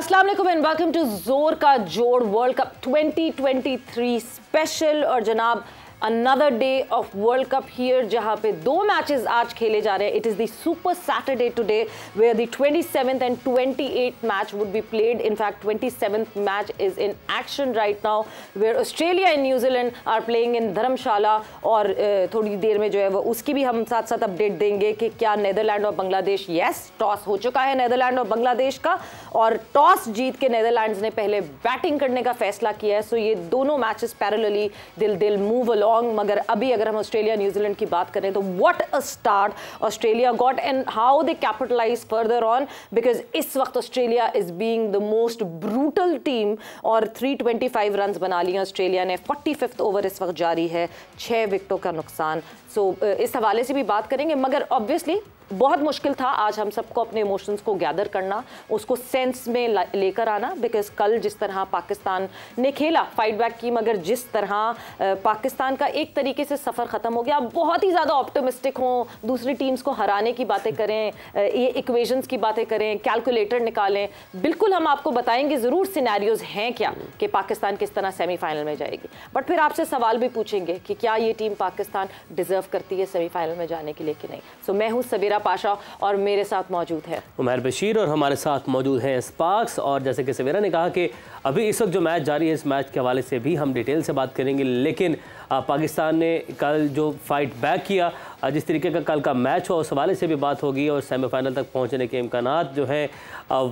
अस्सलाम वालेकुम and welcome to जोर का जोड़ वर्ल्ड कप 2023 स्पेशल। और जनाब another day of world cup here, जहां पे दो मैचेस आज खेले जा रहे हैं। It is the super Saturday today where the 27th and 28th match would be played. In fact 27th match is in action right now where Australia and New Zealand are playing in Dharamshala. और थोड़ी देर में जो है वो उसकी भी हम साथ साथ अपडेट देंगे कि क्या नीदरलैंड और बांग्लादेश, यस टॉस हो चुका है नीदरलैंड और बांग्लादेश का, और टॉस जीत के नीदरलैंड्स ने पहले बैटिंग करने का फैसला किया है। सो ये दोनों मैचेस पैरेलली दिल मूव अलोंग। मगर अभी अगर हम ऑस्ट्रेलिया न्यूजीलैंड की बात करें तो what a start Australia got and how they capitalize further on, because इस वक्त Australia is being the most brutal team. और 325 रन बना लिए ऑस्ट्रेलिया ने। 45th ओवर इस वक्त जारी है, 6 विकेटों का नुकसान। सो इस हवाले से भी बात करेंगे। मगर ऑब्वियसली बहुत मुश्किल था आज हम सबको अपने इमोशंस को गैदर करना, उसको सेंस में लेकर आना, बिकॉज कल जिस तरह पाकिस्तान ने खेला फाइट बैक की, मगर जिस तरह पाकिस्तान का एक तरीके से सफ़र ख़त्म हो गया। आप बहुत ही ज़्यादा ऑप्टिमिस्टिक हों, दूसरी टीम्स को हराने की बातें करें, ये इक्वेशंस की बातें करें, कैलकुलेटर निकालें, बिल्कुल हम आपको बताएंगे ज़रूर सिनेरियोज़ हैं क्या कि पाकिस्तान किस तरह सेमीफाइनल में जाएगी। बट फिर आपसे सवाल भी पूछेंगे कि क्या ये टीम पाकिस्तान डिज़र्व करती है सेमीफाइनल में जाने के लिए कि नहीं। सो मैं हूँ सबीरा पाशा और मेरे साथ मौजूद है उमर बशीर और हमारे साथ मौजूद हैं स्पार्क्स। और जैसे कि सवेरा ने कहा कि अभी इस वक्त जो मैच जारी है, इस मैच के हवाले से भी हम डिटेल से बात करेंगे। लेकिन पाकिस्तान ने कल जो फाइट बैक किया, जिस तरीके का कल का मैच हुआ, उस हवाले से भी बात होगी। और सेमीफाइनल तक पहुंचने के इम्कानात जो हैं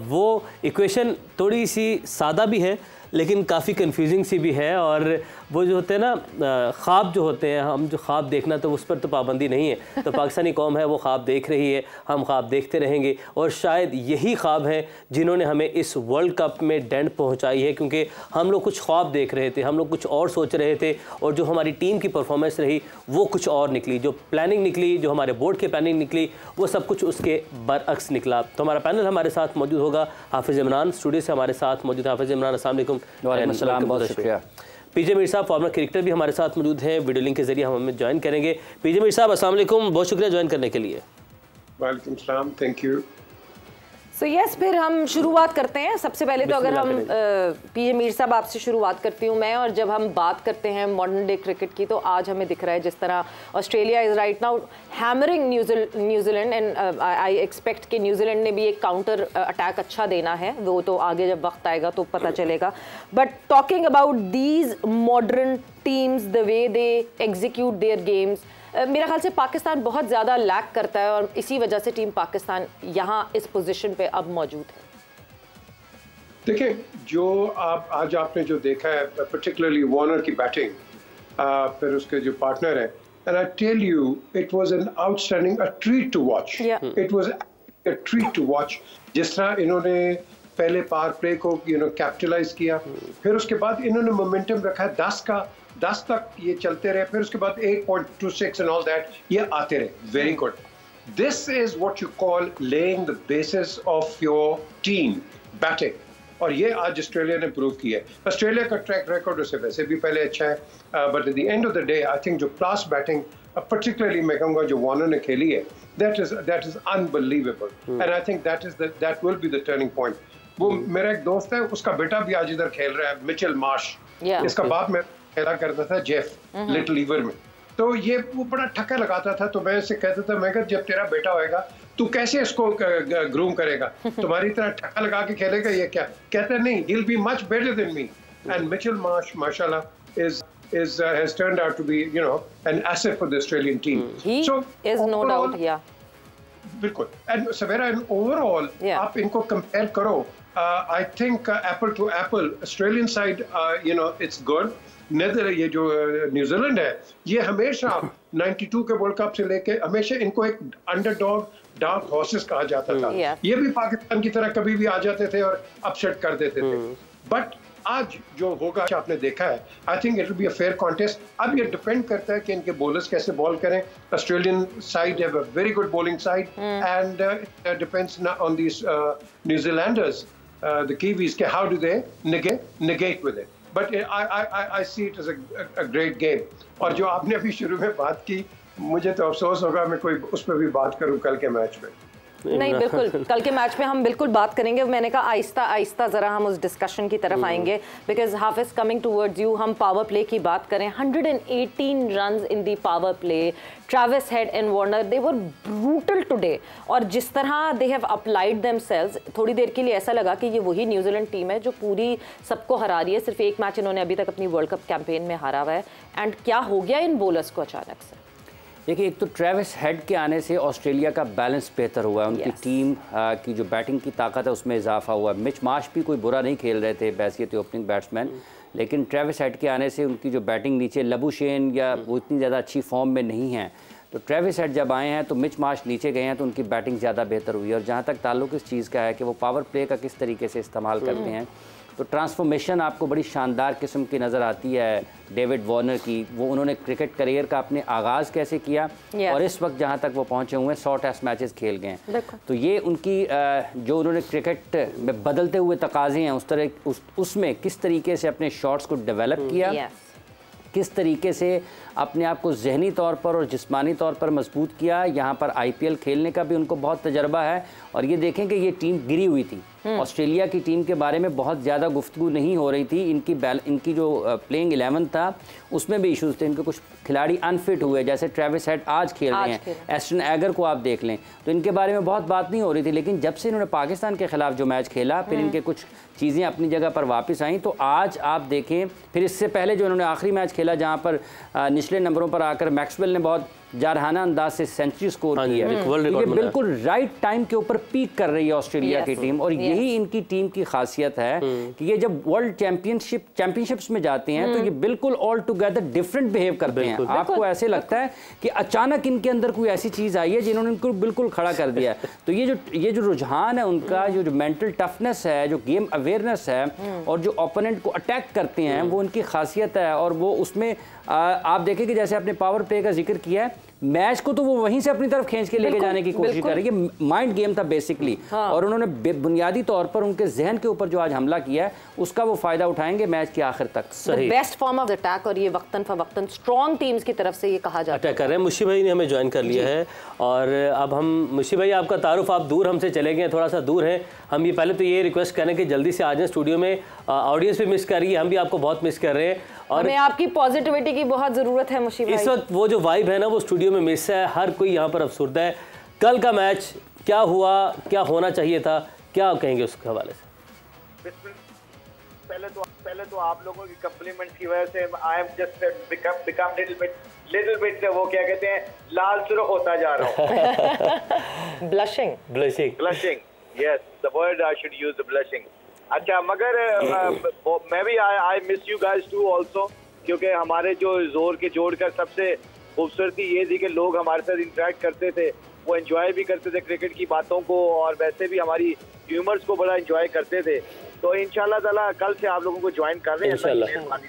वो इक्वेशन थोड़ी सी सादा भी है लेकिन काफ़ी कंफ्यूजिंग सी भी है। और वो जो होते हैं ना ख्वाब जो होते हैं, हम जो ख्वाब देखना तो उस पर तो पाबंदी नहीं है। तो पाकिस्तानी कौम है वो ख्वाब देख रही है, हम ख्वाब देखते रहेंगे। और शायद यही ख्वाब हैं जिन्होंने हमें इस वर्ल्ड कप में डेंट पहुंचाई है, क्योंकि हम लोग कुछ ख्वाब देख रहे थे, हम लोग कुछ और सोच रहे थे, और जो हमारी टीम की परफॉर्मेंस रही वो कुछ और निकली। जो प्लानिंग निकली, जो हमारे बोर्ड की प्लानिंग निकली, वो सब कुछ उसके बरअक्स निकला। तो हमारा पैनल हमारे साथ मौजूद होगा। हाफिज़ इमरान स्टूडियो से हमारे साथ मौजूद है। हाफिज़ इमरान, अस्सलाम वालेकुम। बहुत शुक्रिया। पीजे मीर साहब फॉर्मर क्रिकेटर भी हमारे साथ मौजूद हैं, वीडियो लिंक के जरिए हम हमें ज्वाइन करेंगे। पीजे मीर साहब अस्सलाम वालेकुम, बहुत शुक्रिया ज्वाइन करने के लिए। वालेकुम सलाम, थैंक यू। सो यस, फिर हम शुरुआत करते हैं। सबसे पहले तो अगर हम पीजे मीर साहब आपसे शुरुआत करती हूँ मैं। और जब हम बात करते हैं मॉडर्न डे क्रिकेट की, तो आज हमें दिख रहा है जिस तरह Australia is right now hammering New Zealand, and I expect कि न्यूजीलैंड ने भी एक काउंटर अटैक अच्छा देना है। वो तो आगे जब वक्त आएगा तो पता चलेगा। But talking about these modern teams, the way they execute their games, मेरा ख्याल से पाकिस्तान बहुत ज़्यादा लैक करता है, और इसी वजह से टीम पाकिस्तान यहाँ इस पोजीशन पे अब मौजूद है। देखिए, जो आज आपने जो देखा है, पर्टिकुलरली वार्नर की बैटिंग, फिर उसके जो पार्टनर है, and I tell you it was an outstanding, a treat to watch. It was a treat to watch. जिस तरह इन्होंने पहले पावर प्ले को कैपिटलाइज किया, फिर उसके बाद इन्होंने मोमेंटम रखा 10 तक ये चलते रहे, फिर उसके बाद 8.26 एंड ऑल दैट ये आते रहे। Very good. This is what you call laying the basis of your team batting, और ये आज ऑस्ट्रेलिया ने प्रूव किया है। ऑस्ट्रेलिया का ट्रैक रिकॉर्ड उससे वैसे भी पहले अच्छा है, but at the end of the day I think जो क्लास बैटिंग पर्टिकुलरली मैं कहूँगा जो वार्नर ने खेली है, that is unbelievable, and I think that will be the turning point. वो मेरा एक दोस्त है, उसका बेटा भी आज इधर खेल रहा है, मिचेल मार्श। इसका बाप में खेला करता था जेफ लिटिल लीवर में। तो ये वो बड़ा ठक्का लगाता था, तो मैं इससे कहता था, मैं जब तेरा बेटा होएगा तू कैसे इसको ग्रूम करेगा, तुम्हारी तरह ठक्का लगा के खेलेगा ये क्या? कहता नहीं, he'll be much better than me, and Mitchell Marsh mashallah has turned out to be an asset for the Australian team. He so is no doubt, बिल्कुल। एंड सवेरा ओवरऑल आप इनको कंपेयर करो, I think apple to apple Australian side it's गुड। ये जो New Zealand है, ये हमेशा 92 के वर्ल्ड कप से लेके हमेशा इनको एक अंडरडॉग, डार्क हॉर्सेस कहा जाता था। ये भी पाकिस्तान की तरह कभी भी आ जाते थे और अपसेट कर देते थे। बट आज जो होगा आपने देखा है, I think it will be a fair contest. अब ये डिपेंड करता है कि इनके बॉलर्स कैसे बॉल करें। Australian side have a very good bowling side, and it depends on these New Zealanders, the Kiwis, के how do they negate with it. But I see it as a great game. और जो आपने अभी शुरू में बात की, मुझे तो अफसोस होगा मैं कोई उस पर भी बात करूं कल के मैच में। नहीं बिल्कुल, कल के मैच में हम बिल्कुल बात करेंगे। मैंने कहा आहिस्ता आहिस्ता ज़रा हम उस डिस्कशन की तरफ आएंगे, because Hafiz coming towards you, हम पावर प्ले की बात करें। 118 runs in the power play, Travis head and Warner, they were brutal today. और जिस तरह दे हैव अप्लाइड देमसेल्व्स, थोड़ी देर के लिए ऐसा लगा कि ये वही न्यूजीलैंड टीम है जो पूरी सबको हरा रही है। सिर्फ एक मैच इन्होंने अभी तक अपनी वर्ल्ड कप कैंपेन में हारा हुआ है। एंड क्या हो गया इन बॉलर्स को अचानक से? देखिए, एक तो ट्रेविस हेड के आने से ऑस्ट्रेलिया का बैलेंस बेहतर हुआ है, उनकी टीम की जो बैटिंग की ताकत है उसमें इजाफा हुआ है। मिच मार्श भी कोई बुरा नहीं खेल रहे थे बैसियत ओपनिंग बैट्समैन, लेकिन ट्रेविस हेड के आने से उनकी जो बैटिंग नीचे लबुशेन या वो इतनी ज़्यादा अच्छी फॉर्म में नहीं है, तो ट्रेविस हेड जब आए हैं तो मिच मार्श नीचे गए हैं तो उनकी बैटिंग ज़्यादा बेहतर हुई है। और जहाँ तक ताल्लुक इस चीज़ का है कि वो पावर प्ले का किस तरीके से इस्तेमाल करते हैं, तो ट्रांसफॉर्मेशन आपको बड़ी शानदार किस्म की नज़र आती है डेविड वार्नर की। वो उन्होंने क्रिकेट करियर का अपने आगाज़ कैसे किया और इस वक्त जहाँ तक वो पहुँचे हुए हैं 100 टेस्ट मैचेस खेल गए हैं। तो ये उनकी जो उन्होंने क्रिकेट में बदलते हुए तकाज़े हैं उस तरह उसमें किस तरीके से अपने शॉट्स को डेवलप किया, किस तरीके से अपने आप को जहनी तौर पर और जिस्मानी तौर पर मजबूत किया। यहाँ पर IPL खेलने का भी उनको बहुत तजर्बा है। और ये देखें कि ये टीम गिरी हुई थी, ऑस्ट्रेलिया की टीम के बारे में बहुत ज़्यादा गुफ्तगू नहीं हो रही थी। इनकी जो प्लेइंग 11 था उसमें भी इश्यूज़ थे, इनके कुछ खिलाड़ी अनफिट हुए, जैसे ट्रेविस हेड आज खेल रहे हैं, एस्टन एगर को आप देख लें, तो इनके बारे में बहुत बात नहीं हो रही थी। लेकिन जब से इन्होंने पाकिस्तान के खिलाफ जो मैच खेला, फिर इनके कुछ चीज़ें अपनी जगह पर वापस आई। तो आज आप देखें, फिर इससे पहले जो इन्होंने आखिरी मैच खेला जहाँ पर निचले नंबरों पर आकर मैक्सवेल ने बहुत जारहाना अंदाज से सेंचुरी स्कोर की है। ये बिल्कुल राइट टाइम के ऊपर पीक कर रही है ऑस्ट्रेलिया की टीम। और यही इनकी टीम की खासियत है कि ये जब वर्ल्ड चैंपियनशिप्स में जाते हैं तो ये बिल्कुल ऑल टुगेदर डिफरेंट बिहेव करते हैं। आपको ऐसे लगता है कि अचानक इनके अंदर कोई ऐसी चीज़ आई है जिन्होंने इनको बिल्कुल खड़ा कर दिया है। तो ये जो रुझान है उनका, जो मेंटल टफनेस है, जो गेम अवेयरनेस है और जो ओपोनेंट को अटैक करते हैं, वो उनकी खासियत है। और वो उसमें आप देखें कि जैसे आपने पावर प्ले का जिक्र किया है, मैच को तो वो वहीं से अपनी तरफ खींच के लेके जाने की कोशिश कर रही है। माइंड गेम था बेसिकली। और उन्होंने बुनियादी तौर पर उनके जहन के ऊपर जो आज हमला किया है उसका वो फायदा उठाएंगे मैच के आखिर तक। बेस्ट फॉर्म ऑफ अटैक, और ये वक्तन फवक्तन स्ट्रॉन्ग टीम्स की तरफ से ये कहा जाता है। अटैक कर रहे हैं। मुशी भाई ने हमें ज्वाइन कर लिया है और अब हम मुशी भाई, आपका तारुफ, आप दूर हमसे चले गए, थोड़ा सा दूर हैं हम। ये पहले तो ये रिक्वेस्ट करें कि जल्दी से आ जाएं स्टूडियो में, ऑडियंस भी मिस कर रही है, हम भी आपको बहुत मिस कर रहे हैं और हमें आपकी पॉजिटिविटी की बहुत ज़रूरत है मुशी भाई। इस वक्त वो जो वाइब है ना वो स्टूडियो में मिस है, हर कोई यहाँ पर अफसुर्दा है। कल का मैच क्या हुआ, क्या होना चाहिए था, क्या कहेंगे उसके हवाले से? पहले तो आप लोगों की कम्प्लीमेंट की वजह से I am just become little bit वो क्या कहते हैं, लाल सुर्ख होता जा रहा हूँ। Blushing yes, the word I should use, the blushing. अच्छा, मगर मैं भी I miss you guys too also, क्योंकि हमारे जो जोर के जोड़कर सबसे खूबसूरती ये थी कि लोग हमारे साथ इंटरेक्ट करते थे, वो एंजॉय भी करते थे क्रिकेट की बातों को और वैसे भी हमारी ह्यूमर्स को बड़ा एंजॉय करते थे। तो इंशाल्लाह ताला कल से आप लोगों को ज्वाइन कर रहे हैं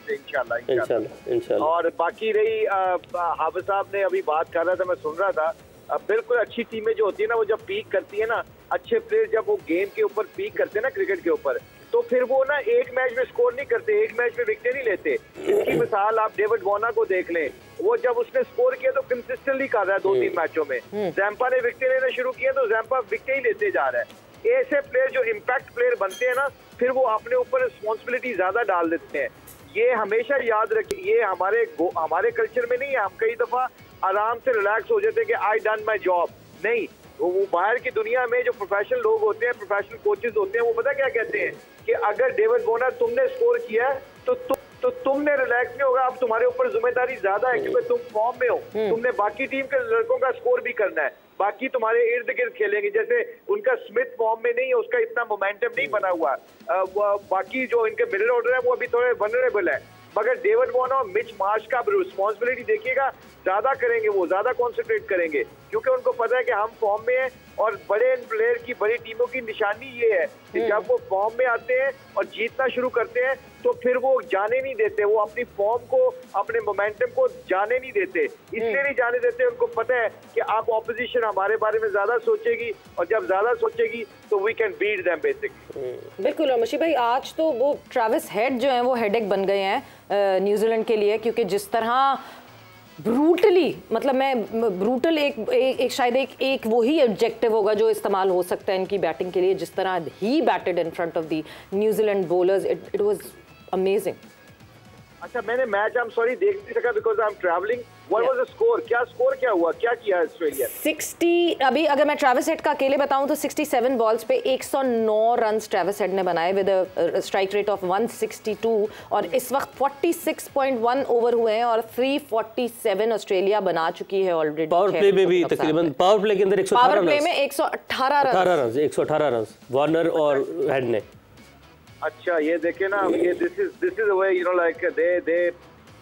इंशाल्लाह। और बाकी रही हाफिज साहब ने अभी बात कर रहा था, मैं सुन रहा था, बिल्कुल अच्छी टीमें जो होती है ना, वो जब पीक करती है ना, अच्छे प्लेयर जब वो गेम के ऊपर पीक करते हैं ना क्रिकेट के ऊपर, तो फिर वो ना एक मैच में स्कोर नहीं करते, एक मैच में विकेट नहीं लेते। इसकी मिसाल आप डेविड वार्नर को देख लें, वो जब उसने स्कोर किया तो कंसिस्टेंटली कर रहा है 2-3 मैचों में। जैम्पा ने विकेट लेना शुरू किया तो जैम्पा विकेट ही लेते जा रहा है। ऐसे प्लेयर जो इम्पैक्ट प्लेयर बनते हैं ना, फिर वो अपने ऊपर रिस्पॉन्सिबिलिटी ज्यादा डाल देते हैं। ये हमेशा याद रखिए, ये हमारे कल्चर में नहीं है। हम कई दफा आराम से रिलैक्स हो जाते हैं कि आई डन माई जॉब। नहीं, वो बाहर की दुनिया में जो प्रोफेशनल लोग होते हैं, प्रोफेशनल कोचेज होते हैं, वो पता क्या कहते हैं कि अगर डेविड वार्नर तुमने स्कोर किया है तो तुमने रिलैक्स नहीं होगा, अब तुम्हारे ऊपर जिम्मेदारी ज्यादा है क्योंकि तुम फॉर्म में हो, तुमने बाकी टीम के लड़कों का स्कोर भी करना है, बाकी तुम्हारे इर्द गिर्द खेलेंगे। जैसे उनका स्मिथ फॉर्म में नहीं है, उसका इतना मोमेंटम नहीं बना हुआ, बाकी जो इनके मिडिल ऑर्डर है वो अभी थोड़े वनरेबल है। मगर डेविड वार्नर और मिच मार्श का रिस्पॉन्सिबिलिटी देखिएगा, ज्यादा करेंगे, वो ज्यादा कॉन्सेंट्रेट करेंगे क्योंकि उनको पता है कि हम फॉर्म में हैं। और बड़े प्लेयर की, बड़ी टीमों की निशानी ये है कि जब वो फॉर्म में आते हैं और जीतना शुरू करते हैं तो फिर वो जाने नहीं देते, वो अपनी फॉर्म को, अपने मोमेंटम को जाने नहीं देते। इसलिए नहीं जाने देते, उनको पता है कि आप ऑपोजिशन हमारे बारे में ज्यादा सोचेगी और जब ज्यादा सोचेगी तो we can beat them basically. बिल्कुल। और मुशी भाई, आज तो वो ट्रेविस हेड जो है वो हेडेक बन गए हैं न्यूजीलैंड के लिए, क्योंकि जिस तरह ब्रूटली, मतलब मैं ब्रूटल एक शायद एक वही एडजेक्टिव होगा जो इस्तेमाल हो सकता है इनकी बैटिंग के लिए, जिस तरह ही batted in front of the New Zealand bowlers, it was amazing. अच्छा, मैंने मैच आई एम सॉरी देख नहीं सका because I am travelling. What was the score? Score क्या हुआ, क्या किया ऑस्ट्रेलिया? 60, अभी अगर मैं ट्रेविस हेड का अकेले बताऊं तो 67 बॉल्स पे 109 रन्स ट्रेविस हेड ने बनाए with a strike rate of 162, और इस वक्त 46.1 ओवर हुए हैं और 347 ऑस्ट्रेलिया बना चुकी है ऑलरेडी। पावर प्ले में भी तकरीबन, पावर प्ले के अंदर 118 पावर प्ले में 118 रन वार्नर और हेड ने। अच्छा, ये देखे ना, ये this is the way, you know, like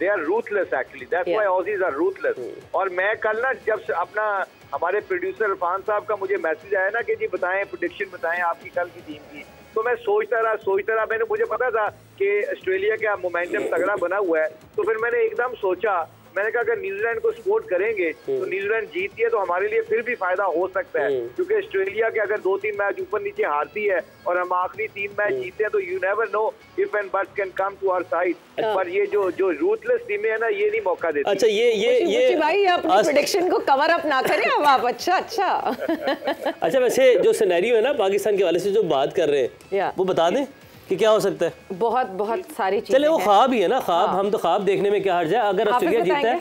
they are ruthless actually, that's why Aussies are ruthless. और मैं कल ना जब अपना हमारे प्रोड्यूसर इरफान साहब का मुझे मैसेज आया ना कि जी बताएं, प्रेडिक्शन बताएं आपकी कल की टीम की, तो मैं सोचता रहा, मुझे पता था कि ऑस्ट्रेलिया का मोमेंटम तगड़ा बना हुआ है, तो फिर मैंने एकदम सोचा, मैंने कहा अगर न्यूजीलैंड को सपोर्ट करेंगे तो न्यूजीलैंड जीतती है तो हमारे लिए फिर भी फायदा हो सकता है, क्योंकि ऑस्ट्रेलिया के अगर 2-3 मैच ऊपर नीचे हारती है और हम आखिरी 3 मैच जीतते हैं तो you never know if and but can come to our side. पर ये जो रूथलेस टीमें है ना, ये नहीं मौका देती। अच्छा, ये भाई अपनी प्रेडिक्शन को कवर अप ना करें अब आप। अच्छा अच्छा, वैसे जो सिनेरियो है ना पाकिस्तान के वाले से जो बात कर रहे हैं वो बता दें कि क्या हो सकता है। बहुत सारी चीजें, चले वो ख्वाब ही है ना, ख्वाब। हम तो ख्वाब देखने में क्या हर्ज है। अगर ऑस्ट्रेलिया जीतता है,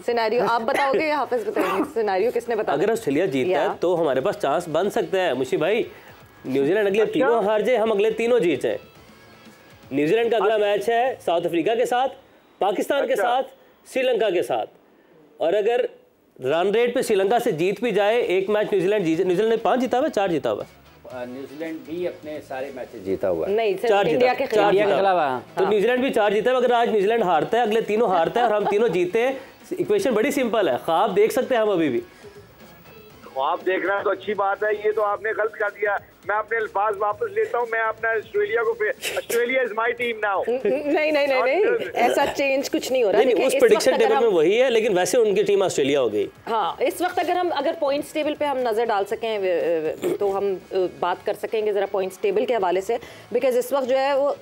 सिनेरियो आप बताओगे या हाफिज बताएंगे? सिनेरियो किसने बताया? अगर ऑस्ट्रेलिया जीतता है तो हमारे पास चांस बन सकता है मुशी भाई, न्यूजीलैंड अगले तीनों हार जाए, हम अगले तीनों जीत जाए। न्यूजीलैंड का अगला मैच है साउथ अफ्रीका के साथ, पाकिस्तान के साथ, श्रीलंका के साथ, और अगर रन रेट पे श्रीलंका से जीत भी जाए, एक मैच न्यूजीलैंड ने 5 जीता हुआ, 4 जीता हुआ। न्यूजीलैंड भी अपने सारे मैचेस जीता हुआ नहीं, चार इंडिया के खिलाफ। तो न्यूजीलैंड भी 4 जीता है। अगर आज न्यूजीलैंड हारता है, अगले तीनों हारता है और हम तीनों जीते हैं, इक्वेशन बड़ी सिंपल है। ख्वाब देख सकते हैं हम अभी भी। ख्वाब देखना तो अच्छी बात है, ये तो आपने गलत कर दिया। मैं अपने अल्फाज वापस लेता हूँ, मैं अपना ऑस्ट्रेलिया को, Australia is my team now. नहीं, ऐसा चेंज कुछ नहीं हो रहा। नहीं, उस प्रेडिक्शन टेबल में वही है, लेकिन वैसे उनकी टीम ऑस्ट्रेलिया हो गई। हाँ, इस वक्त अगर पॉइंट्स टेबल पे हम नजर डाल सकें तो हम बात कर सकेंगे जरा पॉइंट्स टेबल के हवाले से, बिकॉज इस वक्त जो है वो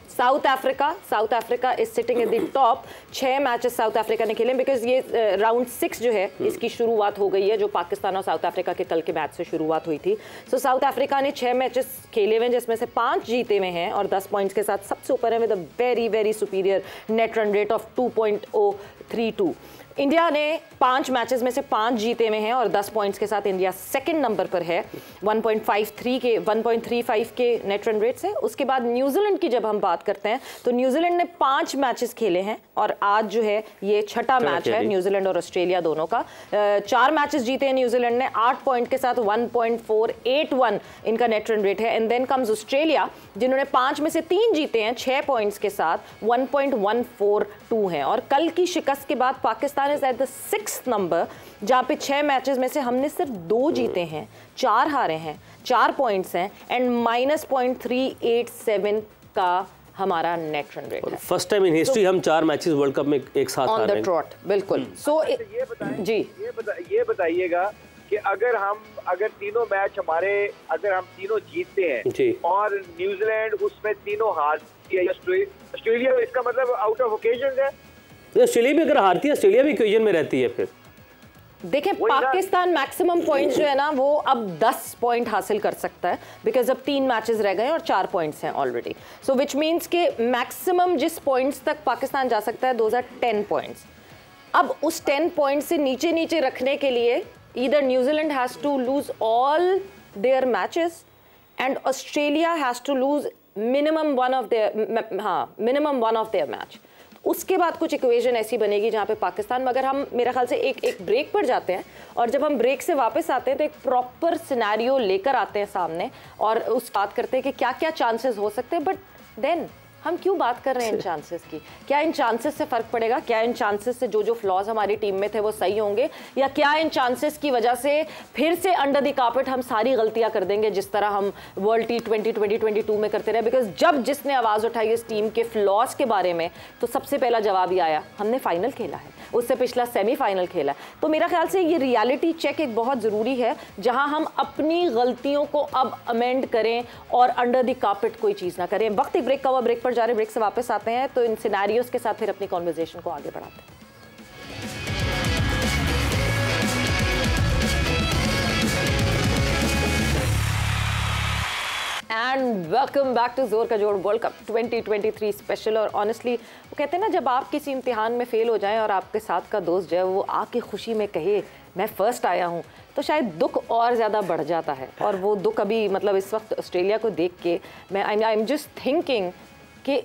south Africa is sitting at the top. 6 matches south Africa ने खेले, बिकॉज ये राउंड 6 जो है इसकी शुरुआत हो गई है, जो पाकिस्तान और साउथ अफ्रीका के कल के मैच से शुरुआत हुई थी। सो साउथ अफ्रीका ने 6 मैचेस खेले हुए हैं, जिसमें से 5 जीते हुए हैं और 10 पॉइंट्स के साथ सबसे ऊपर है with a very very superior net run rate of 2.032। India ने 5 मैचेस में से 5 जीते हुए हैं और 10 पॉइंट्स के साथ इंडिया सेकंड नंबर पर है 1.35 के नेट रन रेट से। उसके बाद न्यूजीलैंड की जब हम बात करते हैं तो न्यूजीलैंड ने 5 मैचेस खेले हैं और आज जो है ये छठा मैच है न्यूजीलैंड और ऑस्ट्रेलिया दोनों का। 4 मैचेस जीते हैं न्यूजीलैंड ने 8 पॉइंट के साथ 1.481 इनका नेट रन रेट है। एंड देन कम्स ऑस्ट्रेलिया, जिन्होंने 5 में से 3 जीते हैं 6 पॉइंट्स के साथ 1.142 हैं। और कल की शिकस्त के बाद Pakistan is at the 6th number, जहां पे 6 मैचेस में से हमने सिर्फ 2 जीते हैं, 4 हारे हैं, 4 पॉइंट्स हैं एंड -0.387 का हमारा नेट रन रेट है। फर्स्ट टाइम इन हिस्ट्री हम 4 मैचेस वर्ल्ड कप में एक साथ हारे हैं ऑन द ट्रॉट। बिल्कुल। सो ये बताइएगा कि अगर तीनों मैच हमारे, अगर हम तीनों जीतते हैं और न्यूजीलैंड उसमें तीनों हारती है, ऑस्ट्रेलिया, इसका मतलब आउट ऑफ ओकेजन है। ऑस्ट्रेलिया भी अगर हारती है, ऑस्ट्रेलिया भी इक्वेशन में रहती है। फिर देखें, पाकिस्तान मैक्सिमम पॉइंट्स जो है ना वो अब 10 पॉइंट हासिल कर सकता है, बिकॉज अब 3 मैचेस रह गए और 4 पॉइंट्स हैं ऑलरेडी। सो विच मीन्स के मैक्सिमम जिस पॉइंट्स तक पाकिस्तान जा सकता है 2 10 पॉइंट्स। अब उस 10 पॉइंट से नीचे रखने के लिए either New Zealand has to lose all their matches and Australia has to lose minimum one of their match. उसके बाद कुछ इक्वेशन ऐसी बनेगी जहाँ पे पाकिस्तान, मगर हम मेरे ख्याल से एक ब्रेक पर जाते हैं और जब हम ब्रेक से वापस आते हैं तो एक प्रॉपर सिनेरियो लेकर आते हैं सामने और उस बात करते हैं कि क्या क्या चांसेस हो सकते हैं। बट देन हम क्यों बात कर रहे हैं इन चांसेस की? क्या इन चांसेस से फ़र्क पड़ेगा? क्या इन चांसेस से जो फ्लॉज हमारी टीम में थे वो सही होंगे, या क्या इन चांसेस की वजह से फिर से अंडर द कार्पेट हम सारी गलतियां कर देंगे जिस तरह हम वर्ल्ड T20 2022 में करते रहे? बिकॉज जब जिसने आवाज़ उठाई इस टीम के फ्लॉज के बारे में तो सबसे पहला जवाब ही आया, हमने फाइनल खेला है, उससे पिछला सेमीफाइनल खेला। तो मेरा ख्याल से ये रियलिटी चेक एक बहुत ज़रूरी है, जहाँ हम अपनी गलतियों को अब अमेंड करें और अंडर द कार्पेट कोई चीज़ ना करें। वक्त एक ब्रेक का हुआ, ब्रेक पर जा रहे, ब्रेक से वापस आते हैं तो इन सिनेरियोस के साथ फिर अपनी कॉन्वर्सेशन को आगे बढ़ाते हैं। वेलकम बैक टू जोर का जोड़ वर्ल्ड कप 2023 स्पेशल। और ऑनेस्टली वो कहते हैं ना, जब आप किसी इम्तिहान में फेल हो जाएं और आपके साथ का दोस्त जो है वो आके खुशी में कहे मैं फर्स्ट आया हूँ, तो शायद दुख और ज़्यादा बढ़ जाता है। और वो दुख अभी मतलब इस वक्त ऑस्ट्रेलिया को देख के मैं आई एम जस्ट थिंकिंग कि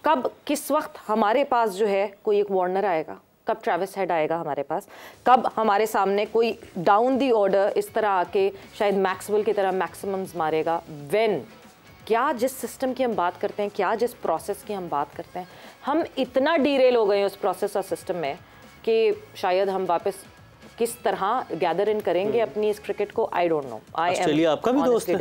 कब किस वक्त हमारे पास जो है कोई एक वार्नर आएगा, कब ट्रेविस हेड आएगा हमारे पास, कब हमारे सामने कोई डाउन दी ऑर्डर इस तरह आके शायद मैक्सवेल की तरह मैक्सिमम्स मारेगा। व्हेन क्या जिस सिस्टम की हम बात करते हैं, क्या जिस प्रोसेस की हम बात करते हैं, हम इतना डीरेल हो गए हैं उस प्रोसेस और सिस्टम में कि शायद हम वापस किस तरह गैदर इन करेंगे अपनी इस क्रिकेट को, आई डोंट नो। ऑस्ट्रेलिया आपका भी दोस्त है?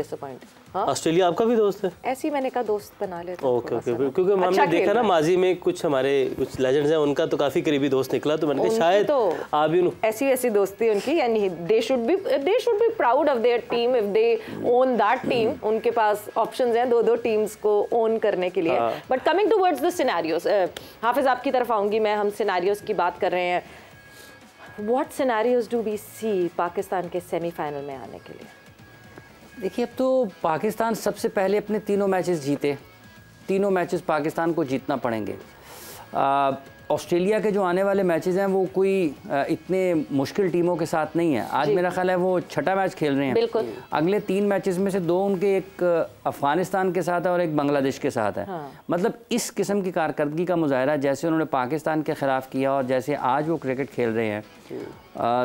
ऑस्ट्रेलिया आपका भी दोस्त है? ऐसी मैंने कहा दोस्त बना लेते। ओके क्योंकि हमने देखा ना माजी में कुछ हमारे कुछ लेजेंड्स हैं, उनका तो काफी करीबी दोस्त निकला, तो मैंने कहा शायद तो आप भी ऐसी दोस्ती उनकी, यानी they should be proud of their team if they own that team. उनके पास ऑप्शंस हैं दो टीम्स को ओन करने के लिए। But coming towards the scenarios, Hafeez आपकी तरफ आऊंगी मैं, हम सिनेरियोस की बात कर रहे हैं। What scenarios do we see Pakistan के सेमीफाइनल में आने के लिए? देखिए, अब तो पाकिस्तान सबसे पहले अपने तीनों मैचेस जीते, तीनों मैचेस पाकिस्तान को जीतना पड़ेंगे। ऑस्ट्रेलिया के जो आने वाले मैचेस हैं वो कोई इतने मुश्किल टीमों के साथ नहीं है। आज मेरा ख्याल है वो छठा मैच खेल रहे हैं। बिल्कुल। अगले 3 मैचेस में से 2 उनके, एक अफगानिस्तान के साथ है और एक बांग्लादेश के साथ है। मतलब इस किस्म की कारकर्दगी का मुजाहरा जैसे उन्होंने पाकिस्तान के ख़िलाफ़ किया और जैसे आज वो क्रिकेट खेल रहे हैं,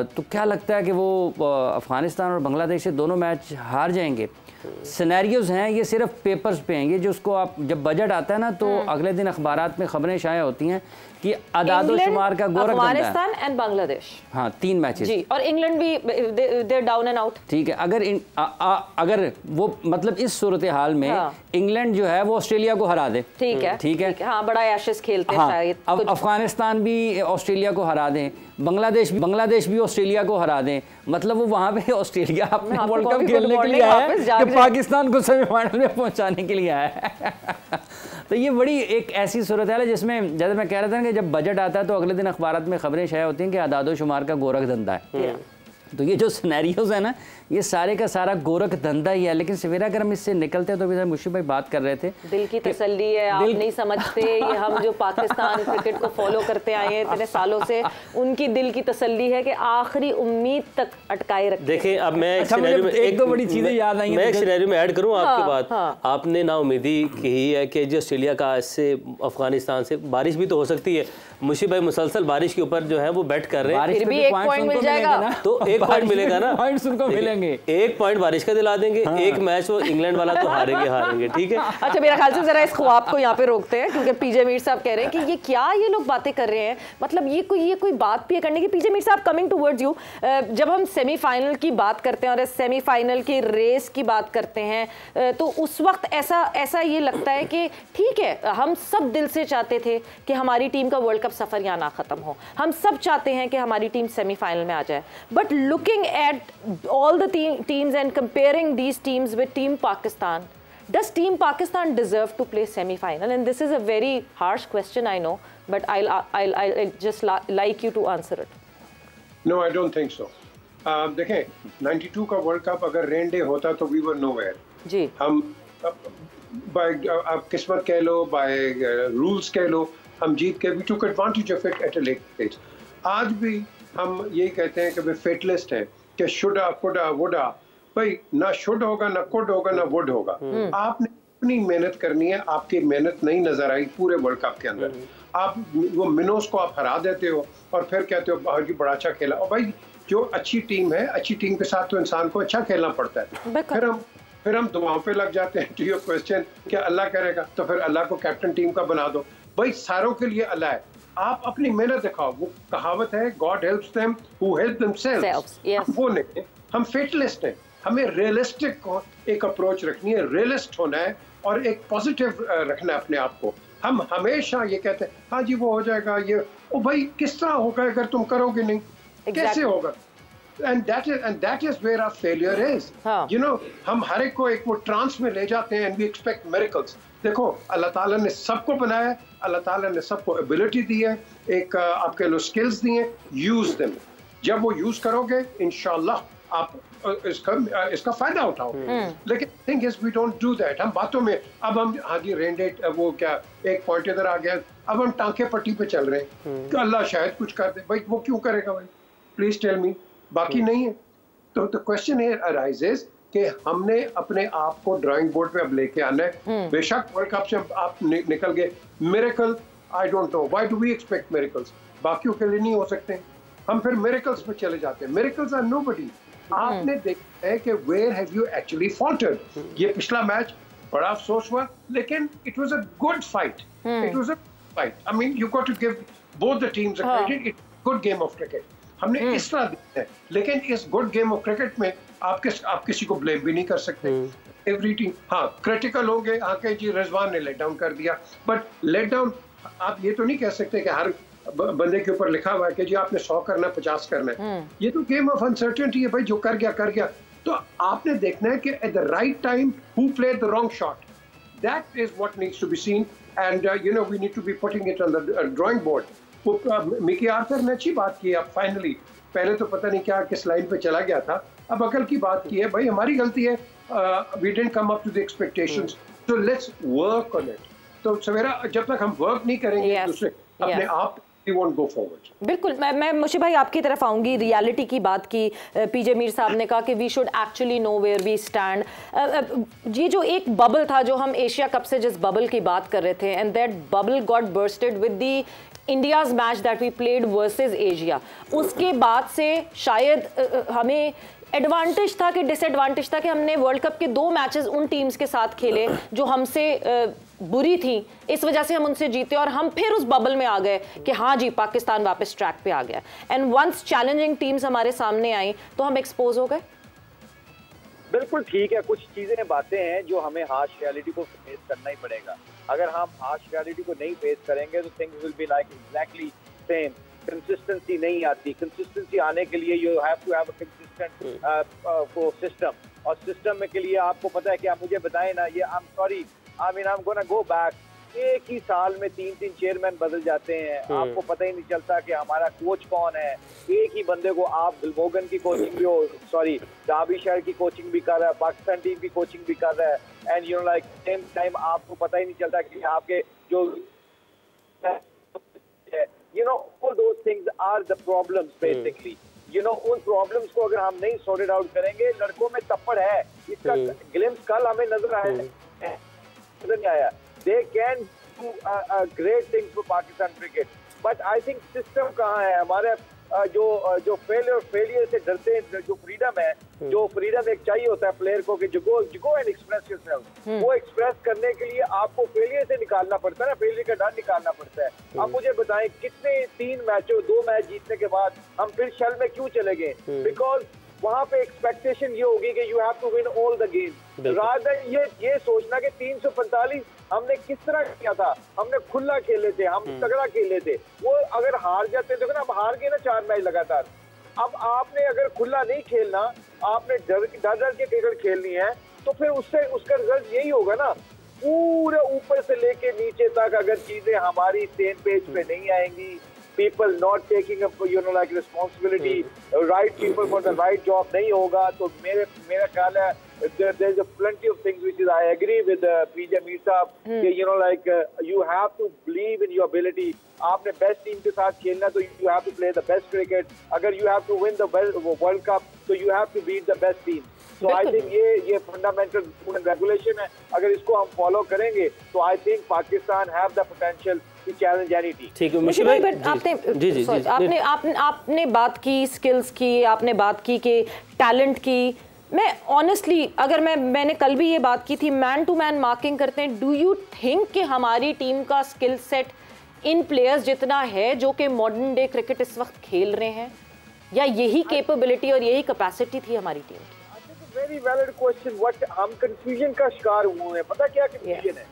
तो क्या लगता है कि वो अफगानिस्तान और बांग्लादेश से दोनों मैच हार जाएंगे। सिनेरियोज़ हैं, ये सिर्फ पेपर्स पे हैं, ये जो उसको आप जब बजट आता है ना तो अगले दिन अखबारात में खबरें शाया होती हैं कि अदादो शुमार का गोरख धंधा है। अफगानिस्तान एंड बांग्लादेश, हाँ 3 मैचेस जी, और इंग्लैंड भी दे डाउन एंड आउट। ठीक है, अगर वो मतलब इस सूरत हाल में इंग्लैंड जो है वो ऑस्ट्रेलिया को हरा दे, ठीक है, हाँ बड़ा एशेस खेलते हैं शायद। अब अफगानिस्तान भी ऑस्ट्रेलिया को हरा दें, बांग्लादेश भी ऑस्ट्रेलिया को हरा दें, मतलब वो वहाँ पे ऑस्ट्रेलिया अपने वर्ल्ड कप खेलने के लिए आया है कि पाकिस्तान को सेमीफाइनल में पहुँचाने के लिए आया है। तो ये बड़ी एक ऐसी सूरत है जिसमें जैसे मैं कह रहा था कि जब बजट आता है तो अगले दिन अखबारात में खबरें शाया होती हैं कि अदादो शुमार का गोरख धंधा है। तो ये जो सिनेरियोज है ना, ये सारे का सारा गोरख धंधा ही है। लेकिन सवेरा अगर हम इससे निकलते हैं तो अभी मुशीब भाई बात कर रहे थे, दिल की तसल्ली है, आप नहीं समझते, ये हम जो पाकिस्तान क्रिकेट को फॉलो करते आए हैं इतने सालों से, उनकी दिल की तसल्ली है कि आखिरी उम्मीद तक अटकाए रखते। देखिए अब मैं एक दो बड़ी चीजें याद आई, मैं एक सिनेरियो में ऐड करूं आपके बात। आपने नाउमीदी की है कि जो ऑस्ट्रेलिया का इससे अफगानिस्तान से बारिश भी तो हो सकती है। मुशीब भाई मुसलसल बारिश के ऊपर जो है वो बैट कर रहे हैं, फिर भी एक पॉइंट मिल जाएगा, तो एक पॉइंट मिलेगा ना, पॉइंट्स उनको मिलेंगे, एक पॉइंट बारिश का दिला देंगे। एक मैच वो इंग्लैंड वाला तो हारेंगे, ठीक है। अच्छा मेरा ख्याल से जरा इस ख्वाब को यहाँ पे रोकते हैं, क्योंकि पीजे मीर साहब कह रहे हैं कि ये क्या ये लोग बातें कर रहे हैं, मतलब ये कोई बात भी है करने की। पीजे मीर साहब, कमिंग टुवर्ड्स यू, जब हम सेमीफाइनल की बात करते हैं और इस सेमीफाइनल की रेस की बात करते हैं, तो उस वक्त ऐसा ये लगता है कि ठीक है, हम सब दिल से चाहते थे कि हमारी टीम का वर्ल्ड कप सफर यहाँ ना खत्म हो, हम सब चाहते हैं कि हमारी टीम सेमीफाइनल में आ जाए। But looking at all the teams and comparing these teams with Team Pakistan, does Team Pakistan deserve to play semi-final? And this is a very harsh question, I know, but I'll just like you to answer it. No, I don't think so. देखें 92 का world cup अगर rain day होता तो we were nowhere. जी, हम आप किस्मत कह लो, by rules कह लो, हम जीत के we took advantage of it at a late stage. आज भी हम यही कहते हैं कि वे फेटलिस्ट हैं कि शुडा कुडा वुडा, भाई ना शुड होगा, ना कुड होगा, ना वुड होगा। आपने अपनी मेहनत करनी है, आपकी मेहनत नहीं नजर आई पूरे वर्ल्ड कप के अंदर। आप वो मिनोस को आप हरा देते हो और फिर कहते हो भाई बड़ा अच्छा खेला। और भाई जो अच्छी टीम है, अच्छी टीम के साथ तो इंसान को अच्छा खेलना पड़ता है। फिर हम दुआओं पे लग जाते हैं। टू योर क्वेश्चन, क्या अल्लाह करेगा तो फिर अल्लाह को कैप्टन टीम का बना दो। भाई सारों के लिए अल्लाह है, आप अपनी मेहनत दिखाओ। वो कहावत है, God helps them who help themselves. वो नहीं, हम फेटलिस्ट हैं। हमें रियलिस्टिक एक अप्रोच रखनी है, रियलिस्ट होना है और एक पॉजिटिव रखना है अपने आप को। हम हमेशा ये कहते हैं हाँ जी वो हो जाएगा, ये ओ भाई किस तरह होगा अगर तुम करोगे नहीं, कैसे होगा? and that is where our failure is. You know, हम हर एक को एक वो ट्रांस में ले जाते हैं and we expect miracles. देखो अल्लाह ताला ने सबको बनाया है, अल्लाह ताला ने सबको एबिलिटी दी है, एक आपके लो स्किल्स दी हैं, यूज देम। जब वो यूज करोगे इंशाल्लाह आप इसका फायदा उठाओगे। लेकिन thing is we don't do that. हम बातों में अब हम हाँ जी रेंडेट वो क्या एक पॉइंट इधर आ गया, अब हम टांके पट्टी पे चल रहे हैं कि अल्लाह शायद कुछ कर दे। भाई वो क्यों करेगा भाई, प्लीज टेल मी, बाकी नहीं है। तो द क्वेश्चन हियर अराइजेस कि हमने अपने आप को ड्राइंग बोर्ड पे अब लेके आना है। बेशक वर्ल्ड कप से आप निकल गए, miracle I don't know why do we expect miracles, बाकियों के लिए नहीं हो सकते, हम फिर मिरेकल्स पे चले जाते हैं। Miracles are nobody. आपने देखा है कि where have you actually faltered. ये पिछला मैच बड़ा अफसोस हुआ, लेकिन it was a good fight, it was a fight. I mean you got to give both the teams a credit, it good game of cricket. हमने इस तरह देखा है, लेकिन इस गुड गेम ऑफ क्रिकेट में आप किसी को ब्लेम भी नहीं कर सकते। एवरी टीम हाँ क्रिटिकल होंगे, हाँ कि जी रिजवान ने लेट डाउन कर दिया, बट लेट डाउन आप ये तो नहीं कह सकते कि हर बंदे के ऊपर लिखा हुआ है कि जी आपने 100 करना 50 करना है। ये तो गेम ऑफ अनसर्टेनिटी है भाई, जो कर गया। तो आपने देखना है कि at the right time who played the wrong shot, that is what needs to be seen and you know we need to be putting it on the drawing board. Mickey Arthur ने अच्छी बात की अब finally, पहले तो पता नहीं क्या किस लाइन पे चला गया था, अब अकल की बात की है भाई, हमारी गलती है, we didn't come up to the expectations, so let's work on it. तो सवेरा जब तक हम वर्क नहीं करेंगे दूसरे अपने आप we won't go forward. बिल्कुल, मैं मुशी भाई आपकी तरफ आऊंगी। रियलिटी की बात की, पीजे मीर साहब ने कहा कि we should actually know where we stand. ये जो एक बबल था, जो हम एशिया कप से जिस बबल की बात कर रहे थे, and that bubble got bursted with the India's match that we played versus Asia, उसके बाद से शायद हमें एडवांटेज था कि डिसएडवांटेज था कि हमने वर्ल्ड कप के 2 मैचेस उन टीम्स के साथ खेले जो हमसे बुरी थी, इस वजह से हम उनसे जीते और हम फिर उस बबल में आ गए कि हाँ जी पाकिस्तान वापस ट्रैक पे आ गया। एंड वंस चैलेंजिंग टीम्स हमारे सामने आई तो हम एक्सपोज हो गए। बिल्कुल ठीक है, कुछ चीजें बातें हैं जो हमें हार्श रियलिटी को फेस करना ही पड़ेगा। अगर हम हार्श रियलिटी को नहीं फेस करेंगे तो things will be like exactly same. Consistency नहीं आती, कंसिस्टेंसी आने के लिए you have to have a consistent system, और सिस्टम में के लिए आपको पता है कि आप मुझे बताएं ना, ये I am sorry I mean I am gonna go back, एक ही साल में 3 चेयरमैन बदल जाते हैं, आपको पता ही नहीं चलता कि हमारा कोच कौन है। एक ही बंदे को आप दिलमोगन की कोचिंग भी हो, सॉरी डार्बीशायर की कोचिंग भी कर रहा है, पाकिस्तान टीम की कोचिंग भी कर रहा है, and you know like same time आपको पता ही नहीं चलता कि आपके जो you know all those things are the problems basically, you know उन प्रॉब्लम्स को अगर हम नहीं सॉर्टेड आउट करेंगे, लड़कों में तप्पड़ है, इसका ग्लिम्स कल हमें नजर आया, they can do great things for Pakistan cricket, but I think system कहाँ है हमारे, जो फेलियर से डरते हैं, जो फ्रीडम है, जो फ्रीडम एक चाहिए होता है प्लेयर को कि गो एंड एक्सप्रेस योरसेल्फ, वो एक्सप्रेस करने के लिए आपको फेलियर से निकालना पड़ता है ना, फेलियर का डर निकालना पड़ता है। अब मुझे बताएं कितने 2 मैच जीतने के बाद हम फिर शल में क्यों चले गए? बिकॉज वहां पे एक्सपेक्टेशन ये होगी कि you have to win all the game, rather ये सोचना कि 345 हमने किस तरह किया था, हमने खुला खेले थे, हम तगड़ा खेले थे, वो अगर हार जाते थे ना, अब हार गए ना 4 मैच लगातार। अब आपने अगर खुला नहीं खेलना, आपने डर के क्रिकेट खेलनी है, तो फिर उसका रिजल्ट यही होगा ना, पूरे ऊपर से लेके नीचे तक अगर चीजें हमारी सेम पेज पे नहीं आएंगी, people not taking up like responsibility, right people for the right job नहीं होगा, तो मेरा ख्याल है there's a plenty of things which is I agree with PJ Mir साहब कि like you have to believe in your ability. आपने best team के साथ खेलना तो you have to play the best cricket. अगर you have to win the World Cup तो you have to beat the best team. So I think ये fundamental regulation है, अगर इसको हम फॉलो करेंगे तो I think Pakistan have the potential to challenge any team. ठीक है मुशी भाई, आपने बात की स्किल्स की, आपने बात की कि टैलेंट की। मैं ऑनेस्टली अगर मैंने कल भी ये बात की थी, मैन टू मैन मार्किंग करते हैं, डू यू थिंक कि हमारी टीम का स्किल सेट इन प्लेयर्स जितना है जो कि मॉडर्न डे क्रिकेट इस वक्त खेल रहे हैं, या यही कैपेबिलिटी और यही कैपेसिटी थी हमारी टीम की? Very valid question. व्हाट हम कंफ्यूजन का शिकार हुए हैं, पता क्या कंफ्यूजन है?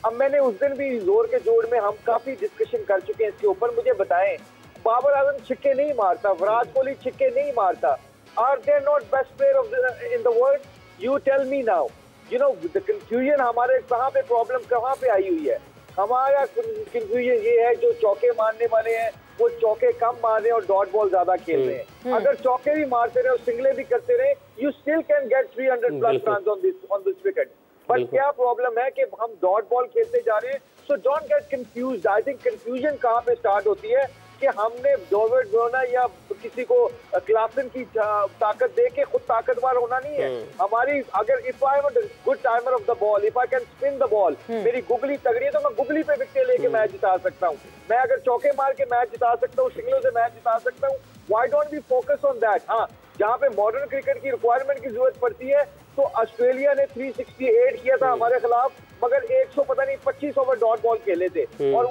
अब मैंने उस दिन भी जोर के जोड़ में हम काफी डिस्कशन कर चुके हैं इसके ऊपर। मुझे बताएं, बाबर आजम छिक्के नहीं मारता, विराट कोहली छिक्के नहीं मारता, are they not best player in the world? You tell me now. You know the confusion हमारे कहाँ पे, प्रॉब्लम कहाँ पे आई हुई है? हमारा कंफ्यूजन ये है जो चौके मारने वाले हैं वो चौके कम मार रहे हैं और डॉट बॉल ज्यादा खेल रहे हैं। अगर चौके भी मारते रहे और सिंगले भी करते रहे, you still can get 300 plus runs on this wicket. But क्या प्रॉब्लम है कि हम डॉट बॉल खेलते जा रहे हैं, so don't get confused. I think confusion कहाँ पे स्टार्ट होती है कि हमने डेविड वार्नर या किसी को क्लासन की ताकत दे के खुद ताकतवर होना नहीं है। हमारी अगर if I am a good timer of the ball, if I can spin the ball, मेरी गुगली तगड़ी है तो मैं गुगली पे विकेट लेके मैच जिता सकता हूँ। मैं अगर चौके मार के मैच जिता सकता हूँ, सिंगलों से मैच जिता सकता हूँ। Why don't we focus on that? हाँ, जहाँ पे मॉडर्न क्रिकेट की रिक्वायरमेंट की जरूरत पड़ती है, तो ऑस्ट्रेलिया ने 368 किया था हमारे खिलाफ, मगर 100 पता नहीं 25 ओवर डॉट बॉल खेले थे। और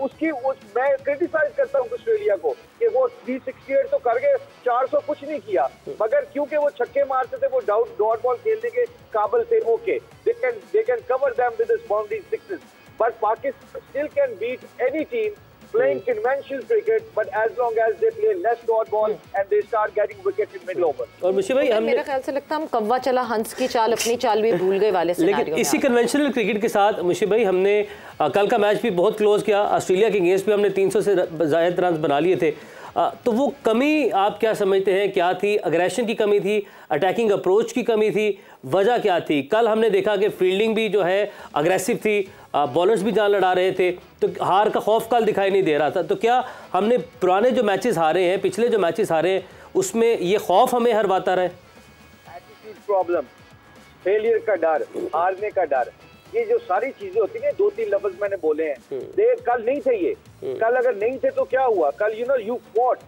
मैं क्रिटिसाइज करता हूँ ऑस्ट्रेलिया को कि वो 368 तो कर गए, 400 कुछ नहीं किया, मगर क्योंकि वो छक्के मारते थे, वो डॉट बॉल खेलने के काबिल थे। Okay, they can cover them with this boundary sixes, but Pakistan still can beat any team playing conventional cricket, but as long as they play less dot ball and they start getting wickets in middle over. और मुझे भाई मेरा ख्याल से लगता है हम कव्वा चला हंस की चाल, अपनी चाल भी भूल गए वाले सिनेरियो में। लेकिन इसी कन्वेंशनल क्रिकेट के साथ मुशी भाई हमने कल का मैच भी बहुत क्लोज किया, ऑस्ट्रेलिया के अगेंस्ट भी हमने 300 से ज़ायद रन बना लिए थे। तो वो कमी आप क्या समझते हैं, क्या थी? अग्रेशन की कमी थी, अटैकिंग अप्रोच की कमी थी, वजह क्या थी? कल हमने देखा कि फील्डिंग भी जो है अग्रेसिव थी, बॉलर्स भी जान लड़ा रहे थे, तो हार का खौफ कल दिखाई नहीं दे रहा था। तो क्या हमने पुराने जो मैचेस हारे हैं, पिछले जो मैचेस हारे हैं, उसमें ये खौफ हमें हरवाता रहे? एटीट्यूड प्रॉब्लम, फेलियर का डर, हारने का डर, ये जो सारी चीजें होती हैं, 2-3 लफ्ज मैंने बोले हैं, कल नहीं थे ये। कल अगर नहीं थे तो क्या हुआ? कल you fought,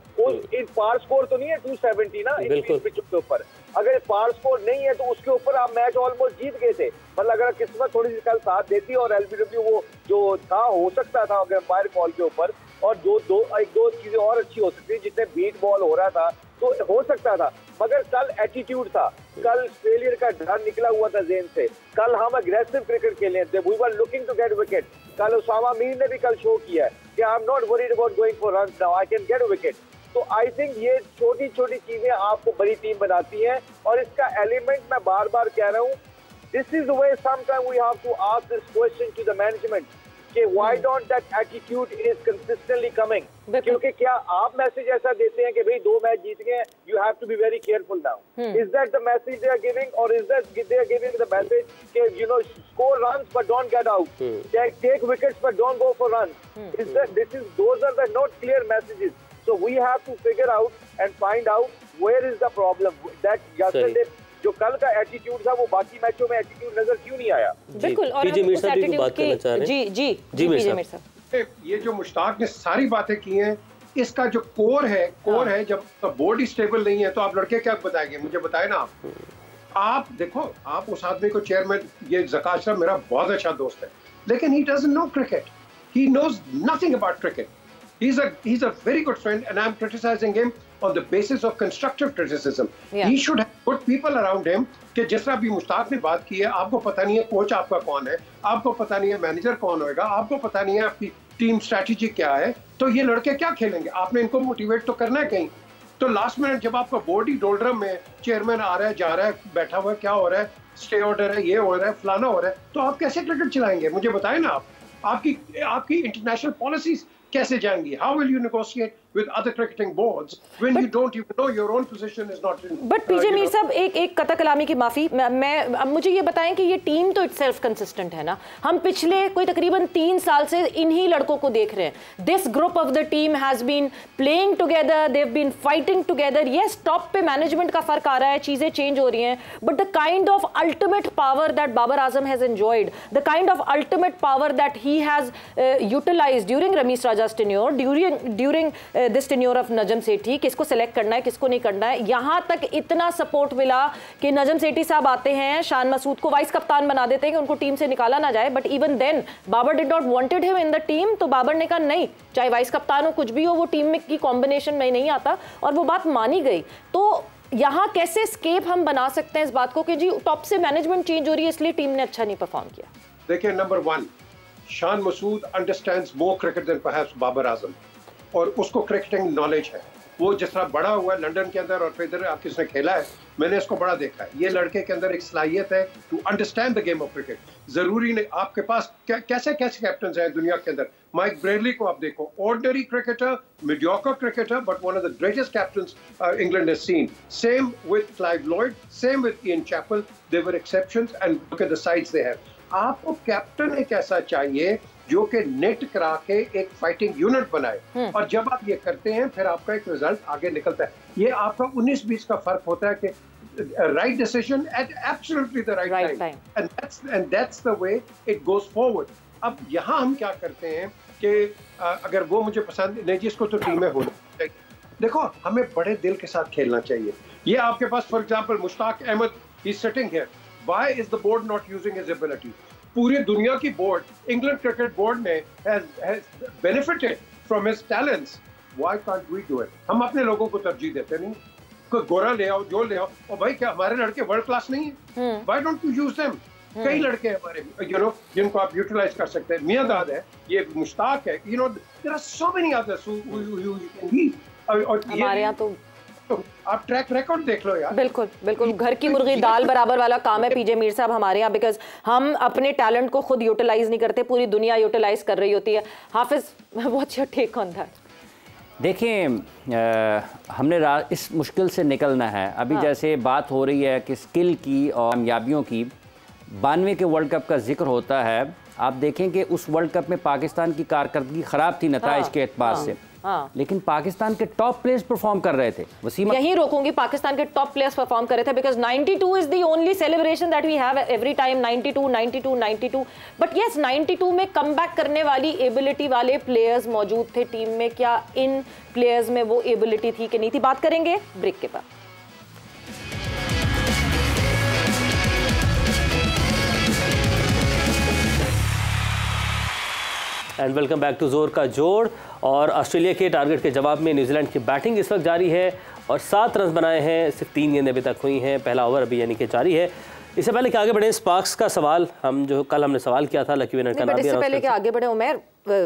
in par score तो नहीं है 270 ना इन पिचों के ऊपर। अगर पार स्कोर नहीं है तो उसके ऊपर आप मैच ऑलमोस्ट जीत गए थे। मतलब अगर किस्मत थोड़ी सी कल साथ देती और एलबीडब्ल्यू वो जो था हो सकता था अगर अंपायर कॉल के ऊपर, और एक दो चीजें और अच्छी हो सकती थी, जितने बीट बॉल हो रहा था तो हो सकता था, मगर कल एटीट्यूड था, कल फेलियर का डर निकला हुआ था ज़हन से। कल हम अग्रेसिव क्रिकेट खेले थे, we were looking to get wicket. कल उसामा मीर ने भी कल शो किया है कि I am not worried about going for runs now, I can get wicket. तो आई थिंक ये छोटी छोटी चीजें आपको बड़ी टीम बनाती हैं, और इसका एलिमेंट मैं बार बार कह रहा हूँ, this is the way sometime we have to ask this question to the management कि why don't that attitude is consistently coming. क्योंकि क्या आप मैसेज ऐसा देते हैं कि भाई 2 मैच जीत गए, you have to be very careful now? Is that the message they are giving, और is that they are giving the message कि you know score runs but don't get out, take wickets but don't go for runs? Is that this is those are the not clear messages? So we have to figure out and find out where is the problem that yesterday जो कल का attitude था वो बाकी मैचों में attitude नजर क्यों नहीं आया? बिल्कुल, और हम उस एटीट्यूड की जी मीर साहब, ये जो मुश्ताक ने सारी बातें की हैं, इसका जो कोर है जब बोर्ड ही स्टेबल नहीं है तो आप लड़के क्या बताएंगे? मुझे बताए ना आप देखो, आप उस आदमी को चेयरमैन, ये ज़का अशरफ मेरा बहुत अच्छा दोस्त है, लेकिन he doesn't know cricket, he knows nothing about cricket. He's a very good friend, and I'm criticizing him on the basis of constructive criticism. Yeah. He should have good people around him. कि जिस तरह भी मुश्ताक ने बात की है, आपको पता नहीं है कोच आपका कौन है, आपको पता नहीं है मैनेजर कौन होएगा, आपको पता नहीं है आपकी टीम स्ट्रैटेजी क्या है, तो ये लड़के क्या खेलेंगे? आपने इनको मोटिवेट तो करना है कहीं। तो लास्ट मिनट जब आपका बोर्ड ही डोलड्रम में, चेयरमैन आ रहा है, जा रहा है, बैठा हुआ है, क्या हो रहा है, स्टे ऑर्डर है, ये हो रहा है, फलाना हो रहा है, तो आप कैसे क्रिकेट चलाएंगे? मुझे बताएं ना आप, आपकी इंटरनेशनल पॉलिसीज कैसे जाएंगी? How will you negotiate with other cricketing boards when you don't even know your own position is not in? But पीजे मीर साहब, एक कथा कलामी की माफी, मैं अब मुझे ये बताएं कि ये टीम तो इटसेल्फ कंसिस्टेंट है ना? हम पिछले कोई तकरीबन 3 साल से इन्हीं लड़कों को देख रहे हैं। This group of the team has been playing together, they have been fighting together. Yes, top पे मैनेजमेंट का फर्क आ रहा है, चीजें चेंज हो रही हैं, but the kind of ultimate power that Babar Azam has enjoyed, the kind of ultimate power that he has utilized during Rameez राजा's tenure, during this tenure of Najam Sethi, किसको सेलेक्ट करना है, किसको नहीं करना है, यहां तक इतना सपोर्ट मिला कि नजम सेठी साहब आते हैं, शान मसूद को वाइस कप्तान बना देते हैं कि उनको टीम से निकाला ना जाए, but even then Babar did not wanted him in the team. तो बाबर ने कहा नहीं, चाहे वाइस कप्तान हो, कुछ भी हो, वो टीम में की कॉम्बिनेशन में नहीं आता, और वो बात मानी गई। तो यहाँ कैसे स्केप हम बना सकते हैं इस बात को कि जी टॉप से मैनेजमेंट चेंज हो रही है इसलिए टीम ने अच्छा नहीं परफॉर्म किया? देखिए, नंबर 1, शान मसूद अंडरस्टैंड्स मोर cricket then perhaps Babar Azam, और उसको क्रिकेटिंग नॉलेज है। वो जिस तरह बड़ा हुआ है लंदन के अंदर और फिर इधर आप किसने खेला है, मैंने इसको बड़ा देखा है। ये लड़के के अंदर एक सलाहियत है to understand the game of cricket. जरूरी नहीं आपके पास कैसे कैसे कैप्टन हैं दुनिया के अंदर। माइक ब्रेडली को आप देखो, ordinary cricketer, mediocre cricketer, but one of the greatest captains England has seen. Same with Clive Lloyd, same with Ian Chappell, they were exceptions and look at the sides they have. आपको captain एक ऐसा चाहिए जो कि net करा के एक fighting unit बनाए, और जब आप ये करते हैं फिर आपका एक रिजल्ट आगे निकलता है। ये आपका 19-20 का फर्क होता है कि right decision at absolutely the right time, and that's the way it goes forward. अब यहाँ हम क्या करते हैं कि अगर वो मुझे पसंद नहीं, जिसको तो टीम में होना चाहिए। देखो, हमें बड़े दिल के साथ खेलना चाहिए। ये आपके पास for example Mushtaq Ahmed, he is sitting here, why is the board not using his ability? पूरी दुनिया की बोर्ड, इंग्लैंड क्रिकेट बोर्ड ने has benefited from his talents. Why can't we do it? हम अपने लोगों को तरजीह देते नहीं। कोई गोरा ले आओ, जो ले आओ, और भाई क्या हमारे लड़के वर्ल्ड क्लास नहीं है? Why don't you use them? कई लड़के हमारे जिनको आप यूटिलाइज कर सकते हैं। मियां दाद है, ये मुश्ताक है, there are so many others who can be। और हमारे यहाँ तो आप ट्रैक रिकॉर्ड देख लो यार। बिल्कुल बिल्कुल, घर की मुर्गी दाल बराबर वाला काम है पीजे मीर साहब हमारे यहाँ, बिकॉज हम अपने टैलेंट को खुद यूटिलाइज नहीं करते, पूरी दुनिया यूटिलाइज कर रही होती है। Hafeez, what's your take on that? देखिए, हमने इस मुश्किल से निकलना है। अभी जैसे बात हो रही है कि स्किल की और कामयाबियों की, 92 के वर्ल्ड कप का जिक्र होता है। आप देखें कि उस वर्ल्ड कप में पाकिस्तान की कारकर्दगी ख़राब थी नताइज के एतबार से, लेकिन पाकिस्तान के टॉप प्लेयर्स परफॉर्म कर रहे थे। वसीम, यही रोकूंगी, पाकिस्तान के टॉप प्लेयर्स परफॉर्म कर रहे थे, because 92 is the only celebration that we have every time. 92 but yes, 92 में कमबैक करने वाली एबिलिटी वाले प्लेयर्स मौजूद थे टीम में। क्या इन प्लेयर्स में वो एबिलिटी थी कि नहीं थी? बात करेंगे ब्रेक के बाद। एंड वेलकम बैक टू जोर का जोड़। और ऑस्ट्रेलिया के टारगेट के जवाब में न्यूजीलैंड की बैटिंग इस वक्त जारी है और 7 रन बनाए हैं, सिर्फ 3 गेंदें अभी तक हुई हैं, पहला ओवर अभी यानी कि जारी है। इससे पहले कि आगे बढ़े, स्पार्क्स का सवाल हमने सवाल किया था, लकी विनर का नाम भी। इससे पहले कि आगे बढ़े उमर,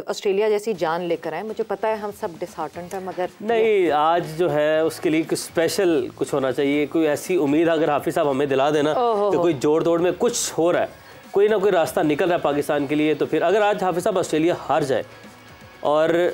ऑस्ट्रेलिया जैसी जान लेकर आए, मुझे पता है हम सब डिसहार्टेंड है, मगर नहीं, आज जो है उसके लिए कुछ स्पेशल कुछ होना चाहिए। कोई ऐसी उम्मीद अगर हाफिज साहब हमें दिला देना कि कोई जोड़ तोड़ में कुछ हो रहा है, कोई ना कोई रास्ता निकल रहा है पाकिस्तान के लिए, तो फिर अगर आज हाफिज साहब ऑस्ट्रेलिया हार जाए और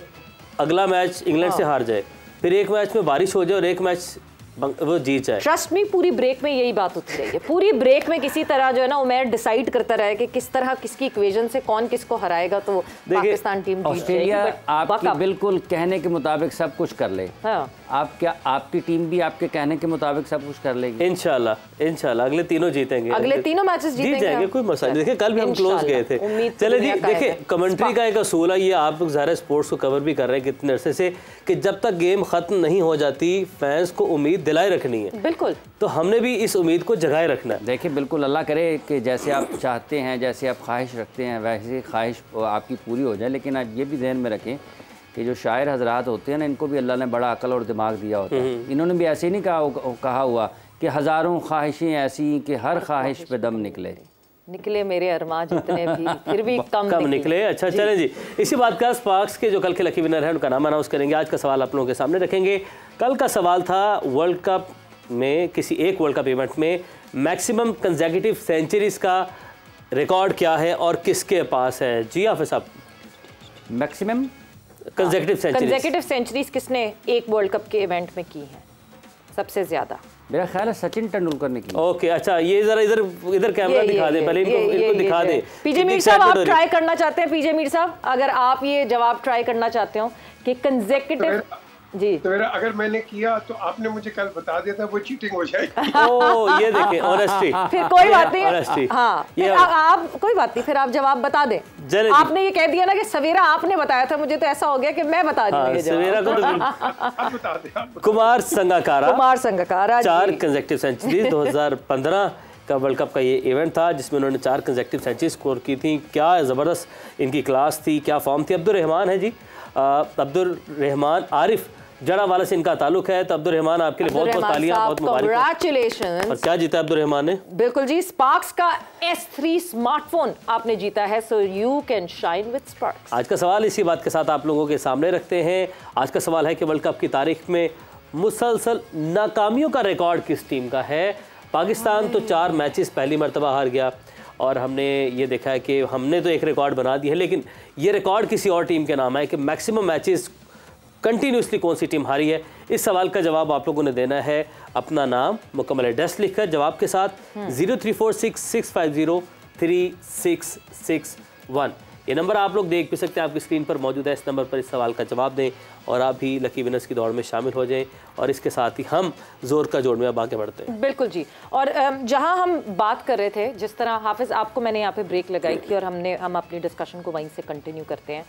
अगला मैच इंग्लैंड से हार जाए, फिर एक मैच में बारिश हो जाए और एक मैच वो जीत जाए, ट्रस्ट मी, पूरी ब्रेक में यही बात होती रही है। पूरी ब्रेक में किसी तरह जो है ना उमर डिसाइड करता रहे कि किस तरह किसकी इक्वेशन से कौन किसको हराएगा, तो पाकिस्तान टीम जीत जाएगी। ऑस्ट्रेलिया आपकी बिल्कुल कहने के मुताबिक सब कुछ कर ले। आपकी टीम भी आपके कहने के मुताबिक सब कुछ कर लेगी। इंशाल्लाह अगले तीनों जीतेंगे, अगले तीनों मैचेस जीत जाएंगे, कोई मसला नहीं। देखिए कल भी हम क्लोज गए थे। चले जी, देखिए कमेंट्री का एक असूल है, ये आप लोग ज़ाहिर स्पोर्ट्स को कवर भी कर रहे हैं कितने अरसे से, कि जब तक गेम खत्म नहीं हो जाती फैंस को उम्मीद दिलाए रखनी है। बिल्कुल, तो हमने भी इस उम्मीद को जगाए रखना है। देखिए बिल्कुल, अल्लाह करे कि जैसे आप चाहते हैं, जैसे आप ख्वाहिश रखते हैं, वैसे ख्वाहिश आपकी पूरी हो जाए। लेकिन आज ये भी ध्यान में रखें कि जो शायर हजरात होते हैं ना, इनको भी अल्लाह ने बड़ा अकल और दिमाग दिया होता है। इन्होंने भी ऐसे नहीं कहा हुआ कि हज़ारों ख्वाहिशें ऐसी कि हर ख्वाहिश पे दम निकले मेरे अरमान जितने भी, फिर भी कम निकले। अच्छा चलें जी, इसी बात का स्पार्क्स के जो कल के लकी विनर हैं उनका नाम अनाउंस करेंगे। आज का सवाल आप लोगों के सामने रखेंगे। कल का सवाल था वर्ल्ड कप में, किसी एक वर्ल्ड कप इवेंट में मैक्सिमम कंसेक्यूटिव सेंचुरीज का रिकॉर्ड क्या है और किसके पास है? जी हाफिज साहब, मैक्सिमम कंसेक्यूटिव सेंचुरीज किसने एक वर्ल्ड कप के इवेंट में की है सबसे ज्यादा? मेरा ख्याल है सचिन तेंदुलकर ने की। ओके, अच्छा, ये जरा इधर कैमरा दिखा दें, पहले इनको दिखा दें। पीजे मीर साहब, आप ट्राई करना चाहते हैं? पीजे मीर साहब, अगर आप ये जवाब ट्राई करना चाहते हो कि कंसेक्यूटिव, जी, तो अगर मैंने किया तो आपने मुझे कल बता दिया था, वो चीटिंग हो जाएगी। ओह, ये देखें, ऑनेस्टी। फिर कोई बात नहीं, ऑनेस्टी, हाँ, फिर आप कोई बात नहीं, फिर आप जवाब बता दें। आपने ये कह दिया ना कि सवेरा आपने बताया था, मुझे तो ऐसा हो गया कि मैं बता दूंगी सवेरा को। आप बता दें। कुमार संगकारा 4 कंसेक्यूटिव सेंचुरीज 2015 का वर्ल्ड कप का ये इवेंट था जिसमें उन्होंने 4 कंसेक्यूटिव सेंचुरी स्कोर की थी। क्या ज़बरदस्त इनकी क्लास थी, क्या फॉर्म थी। अब्दुल रहमान है जी, अब्दुल रहमान आरिफ जड़ावाला से इनका ताल्लुक है। तो अब्दुल रहमान आपके लिए बहुत बहुत तालियां, बहुत मुबारक। कांग्रेचुलेशंस। और क्या जीता अब्दुल रहमान ने? बिल्कुल जी, स्पार्क्स का S3 स्मार्टफोन आपने जीता है, so you can shine with sparks. आज का सवाल इसी बात के साथ आप लोगों के सामने रखते हैं। आज का सवाल है कि वर्ल्ड कप की तारीख में मुसलसल नाकामियों का रिकॉर्ड किस टीम का है? पाकिस्तान तो 4 मैचेस पहली मरतबा हार गया और हमने ये देखा है कि हमने तो एक रिकॉर्ड बना दिया है, लेकिन ये रिकॉर्ड किसी और टीम के नाम है कि मैक्सिमम मैचेस कंटिन्यूसली कौन सी टीम हारी है। इस सवाल का जवाब आप लोगों ने देना है अपना नाम मुकम्मल एड्रेस लिखकर जवाब के साथ 034665036661। ये नंबर आप लोग देख भी सकते हैं, आपकी स्क्रीन पर मौजूद है। इस नंबर पर इस सवाल का जवाब दें और आप भी लकी विनर्स की दौड़ में शामिल हो जाएं। और इसके साथ ही हम जोर का जोड़ में अब आगे बढ़ते हैं। बिल्कुल जी। और जहां हम बात कर रहे थे, जिस तरह हाफिज़ आपको मैंने यहाँ पे ब्रेक लगाई थी और हम अपनी डिस्कशन को वहीं से कंटिन्यू करते हैं।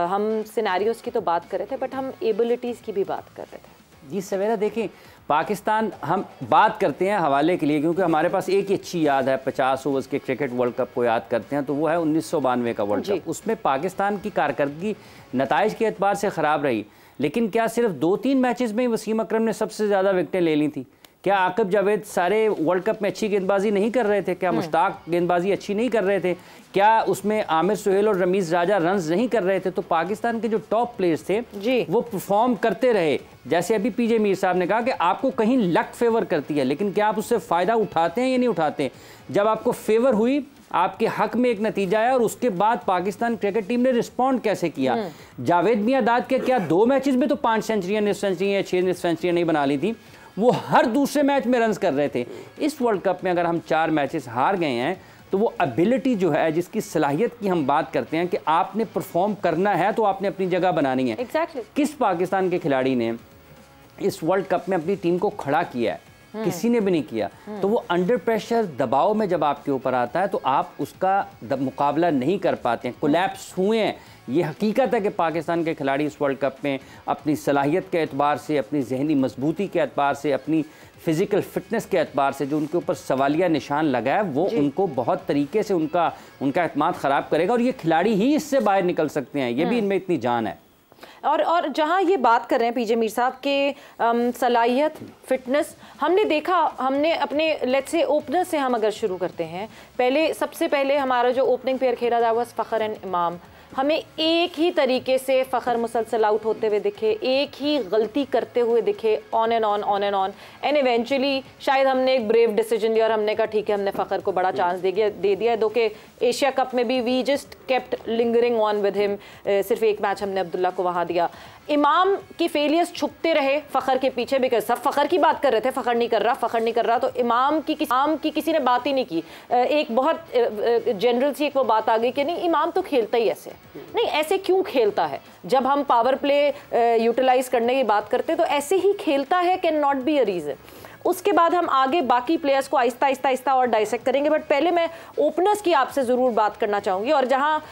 हम सिनेरियोज़ की तो बात कर रहे थे, बट हम एबिलिटीज़ की भी बात कर रहे थे। जी सवेरा, देखें पाकिस्तान हम बात करते हैं हवाले के लिए, क्योंकि हमारे पास एक ही अच्छी याद है 50 ओवर्स के क्रिकेट वर्ल्ड कप को याद करते हैं, तो वो है 1992 का वर्ल्ड कप। उसमें पाकिस्तान की कारकर्दगी नताइज के एतबार से ख़राब रही, लेकिन क्या सिर्फ 2-3 मैचेस में वसीम अकरम ने सबसे ज़्यादा विकेटें ले ली थी? क्या आकिब जावेद सारे वर्ल्ड कप में अच्छी गेंदबाजी नहीं कर रहे थे? क्या मुश्ताक गेंदबाजी अच्छी नहीं कर रहे थे? क्या उसमें आमिर सुहेल और रमीज़ राजा रन्स नहीं कर रहे थे? तो पाकिस्तान के जो टॉप प्लेयर्स थे जी, वो परफॉर्म करते रहे। जैसे अभी पीजे मीर साहब ने कहा कि आपको कहीं लक फेवर करती है, लेकिन क्या आप उससे फ़ायदा उठाते हैं या नहीं उठाते? जब आपको फेवर हुई, आपके हक में एक नतीजा आया और उसके बाद पाकिस्तान क्रिकेट टीम ने रिस्पॉन्ड कैसे किया? जावेद मियांदाद के क्या 2 मैचेस में तो 5 सेंचुरियां, निस्फ सेंचुरियां या 6 निस्फ सेंचुरियां नहीं बना ली थी? वो हर दूसरे मैच में रन्स कर रहे थे। इस वर्ल्ड कप में अगर हम 4 मैचेस हार गए हैं, तो वो एबिलिटी जो है, जिसकी सलाहियत की हम बात करते हैं कि आपने परफॉर्म करना है तो आपने अपनी जगह बनानी है। Exactly. किस पाकिस्तान के खिलाड़ी ने इस वर्ल्ड कप में अपनी टीम को खड़ा किया है? किसी ने भी नहीं किया। तो वो अंडर प्रेशर दबाव में जब आपके ऊपर आता है तो आप उसका मुकाबला नहीं कर पाते हैं, कोलैप्स हुए हैं। ये हकीकत है कि पाकिस्तान के खिलाड़ी इस वर्ल्ड कप में अपनी सलाहियत के एतबार से, अपनी जहनी मजबूती के एतबार से, अपनी फिज़िकल फिटनेस के एतबार से जो उनके ऊपर सवालिया निशान लगा है, वो उनको बहुत तरीके से उनका एतमाद ख़राब करेगा और ये खिलाड़ी ही इससे बाहर निकल सकते हैं। ये भी इनमें इतनी जान है। और जहां ये बात कर रहे हैं पीजे मीर साहब के सलाहियत, फिटनेस, हमने देखा, हमने अपने लेट्स से ओपनर से हम अगर शुरू करते हैं, सबसे पहले हमारा जो ओपनिंग पेयर खेला था वो फ़खर एंड इमाम। हमें एक ही तरीके से फ़खर मुसलसल आउट होते हुए दिखे, एक ही गलती करते हुए दिखे, on and on and eventually शायद हमने एक ब्रेव डिसीजन लिया और हमने कहा ठीक है, हमने फ़खर को बड़ा चांस दे दिया। दो के एशिया कप में भी we just kept lingering on with him, सिर्फ एक मैच हमने अब्दुल्ला को वहाँ दिया। इमाम की फेलियर्स छुपते रहे फ़खर के पीछे, बिकॉज सब फ़खर की बात कर रहे थे, फ़खर नहीं कर रहा, तो इमाम की किसी ने बात ही नहीं की। एक बहुत जनरल सी एक वो बात आ गई कि नहीं, इमाम तो खेलता ही ऐसे नहीं, ऐसे क्यों खेलता है? जब हम पावर प्ले यूटिलाइज करने की बात करते हैं तो ऐसे ही खेलता है, can not be a reason. उसके बाद हम आगे बाकी प्लेयर्स को आहिस्ता और डाइसेक्ट करेंगे, बट पहले मैं ओपनर्स की आपसे ज़रूर बात करना चाहूँगी। और जहाँ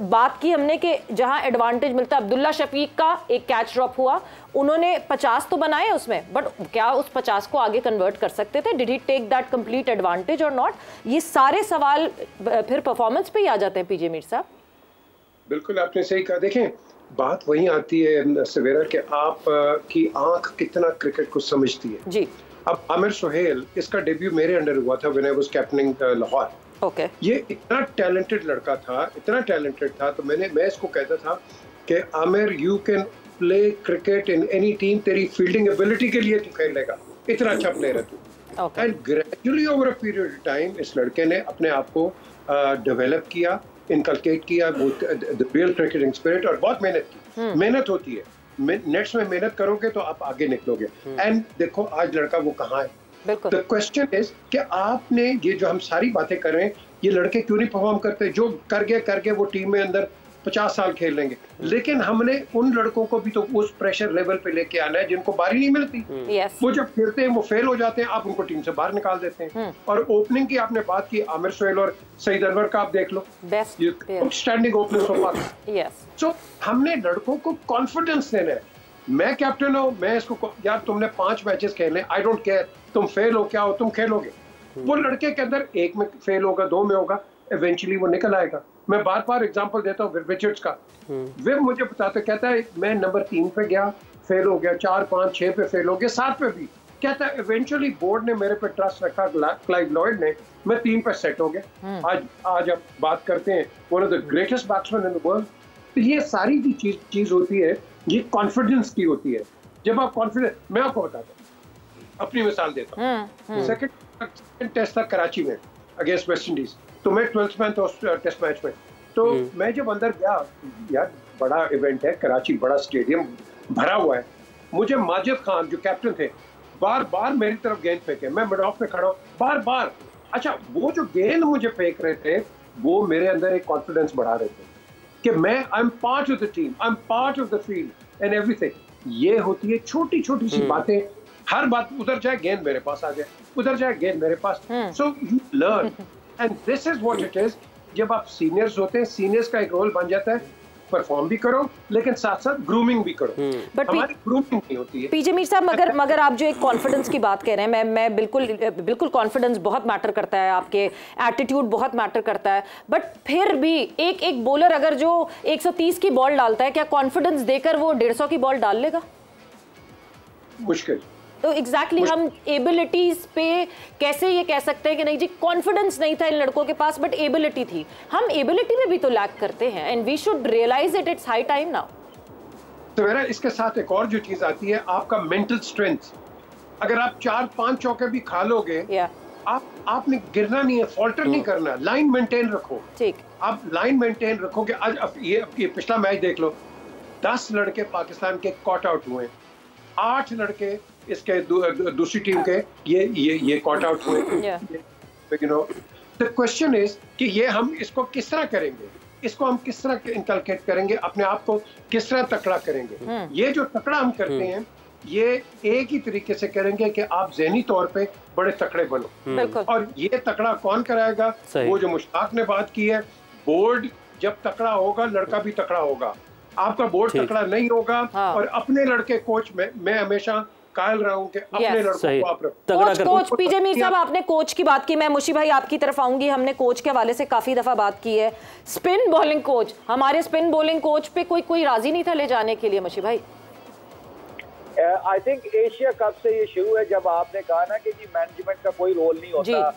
बात की हमने कि जहाँ एडवांटेज मिलता है, अब्दुल्ला शफीक का एक कैच ड्रॉप हुआ, उन्होंने 50 तो बनाए उसमें, बट क्या उस 50 को आगे कन्वर्ट कर सकते थे? Did he take that complete advantage और नॉट? ये सारे सवाल फिर परफॉर्मेंस पे ही आ जाते हैं पीजे मीर साहब। बिल्कुल आपने सही कहा। देखें, बात वहीं आती है सवेरा कि आप की आंख कितना क्रिकेट को समझती है जी। अब आमिर सुहेल, इसका डेब्यू मेरे अंडर हुआ था when I was captaining Lahore. Okay. ये इतना टैलेंटेड लड़का था, इतना टैलेंटेड था, तो मैं इसको कहता था कि Aamir, you can play cricket in any team, तेरी फील्डिंग एबिलिटी के लिए तू खेलेगा, इतना अच्छा प्लेयर है तू। And gradually over a period of time इस लड़के ने अपने आप को डेवलप किया, इनकलकेट किया द रियल क्रिकेटिंग स्पिरिट, और बहुत मेहनत की। मेहनत होती है, नेट्स में मेहनत करोगे तो आप आगे निकलोगे। एंड देखो आज लड़का वो कहाँ है। द क्वेश्चन इज कि आपने ये जो हम सारी बातें कर रहे हैं, ये लड़के क्यों नहीं परफॉर्म करते? जो कर गए वो टीम में अंदर 50 साल खेल लेंगे, लेकिन हमने उन लड़कों को भी तो उस प्रेशर लेवल पे लेके आना है जिनको बारी नहीं मिलती। वो जब खेलते हैं वो फेल हो जाते हैं, आप उनको टीम से बाहर निकाल देते हैं। और ओपनिंग की आपने बात की, आमिर सुहेल और सईद अनवर का आप देख लो, स्टैंडिंग ओपनर्स ऑफ पाकिस्तान। सो हमने लड़कों को कॉन्फिडेंस देना है। मैं कैप्टन हूँ, मैं इसको यार तुमने 5 मैचेस खेलने, आई डोंट केयर तुम फेल हो क्या हो, तुम खेलोगे। वो लड़के के अंदर एक में फेल होगा, 2 में होगा, इवेंचुअली वो निकल आएगा। मैं बार बार एग्जांपल देता हूँ रिचर्ड्स का। वे मुझे बताते, कहता है मैं नंबर 3 पे गया, फेल हो गया, 4, 5, 6 पे फेल हो गया, 7 पे भी कहता है। इवेंचुअली बोर्ड ने मेरे पे ट्रस्ट रखा, क्लाइव लॉयड ने, मैं 3 पे सेट हो गया। आज अब बात करते हैं one of the greatest batsman in the world. तो ये सारी जो चीज होती है, ये कॉन्फिडेंस की होती है। जब आप कॉन्फिडेंस, मैं आपको बताता हूँ, अपनी मिसाल देता हूँ। सेकंड टेस्ट था कराची में अगेंस्ट वेस्ट इंडीज, तो मैं 12th मैन था टेस्ट मैच में। तो मैं जब अंदर गया, यार बड़ा इवेंट है, कराची बड़ा स्टेडियम भरा हुआ है, मुझे माजिद खान जो कैप्टन थे बार बार मेरी तरफ गेंद फेंके, मैं मिड ऑफ में खड़ा हूँ, बार बार। अच्छा, वो जो गेंद मुझे फेंक रहे थे वो मेरे अंदर एक कॉन्फिडेंस बढ़ा रहे थे कि मैं I am part of the team, I am part of the field and everything. ये होती है छोटी छोटी सी बातें। हर बात, उधर जाए गेंद मेरे पास आ जाए, उधर जाए गेंद मेरे पास। So you learn and this is what it is. जब आप सीनियर्स होते हैं, सीनियर्स का एक रोल बन जाता है, परफॉर्म भी करो लेकिन साथ साथ ग्रूमिंग भी करो। बट हमारी ग्रूमिंग नहीं होती है। पीजे मीर साहब, मगर आप जो एक कॉन्फिडेंस की बात कह रहे हैं, मैं बिल्कुल कॉन्फिडेंस बहुत मैटर करता है, आपके एटीट्यूड बहुत मैटर करता है, बट फिर भी एक बॉलर अगर जो 130 की बॉल डालता है, क्या कॉन्फिडेंस देकर वो 150 की बॉल डाल लेगा? मुश्किल। तो एग्जैक्टली हम एबिलिटीज पे कैसे ये कह सकते हैं कि नहीं जी कॉन्फिडेंस नहीं था इन लड़कों के पास, बट एबिलिटी थी। हम एबिलिटी में भी तो लैक करते हैं and we should realise it, it's high time now. तो मेरा इसके साथ एक और जो चीज आती है, आपका मेंटल स्ट्रेंथ। अगर आप 4-5 चौके भी खा लोगे, आपने गिरना नहीं है, फॉल्टर नहीं करना, लाइन मेंटेन रखो। ठीक, आप लाइन मेंटेन रखोगे। आज ये पिछला मैच देख लो, 10 लड़के पाकिस्तान के कॉट आउट हुए, 8 लड़के इसके दूसरी टीम के ये कॉट आउट हुए। You know, the question is कि ये हम इसको किस तरह करेंगे, इसको हम किस तरह इनकलकेट करेंगे, अपने आप को किस तरह तकड़ा करेंगे। ये जो तकड़ा हम करते हैं, ये एक ही तरीके से करेंगे कि आप ज़हनी तौर पे बड़े तकड़े बनो। और ये तकड़ा कौन कराएगा? वो जो मुश्ताक ने बात की है, बोर्ड जब तकड़ा होगा, लड़का भी तकड़ा होगा। आपका बोर्ड तकड़ा नहीं होगा और अपने लड़के कोच में, मैं हमेशा कायल रहा हूं कि अपने लड़कों को आप रखो। कोच पीजे मीर साहब, आपने कोच की बात की, मैं मुशी भाई आपकी तरफ आऊंगी। हमने कोच के हवाले से काफी दफा बात की है। स्पिन बॉलिंग कोच, हमारे स्पिन बॉलिंग कोच पे कोई राजी नहीं था ले जाने के लिए। मुशी भाई, आई थिंक एशिया कप से ये शुरू है, जब आपने कहा ना कि जी मैनेजमेंट का कोई रोल नहीं होता,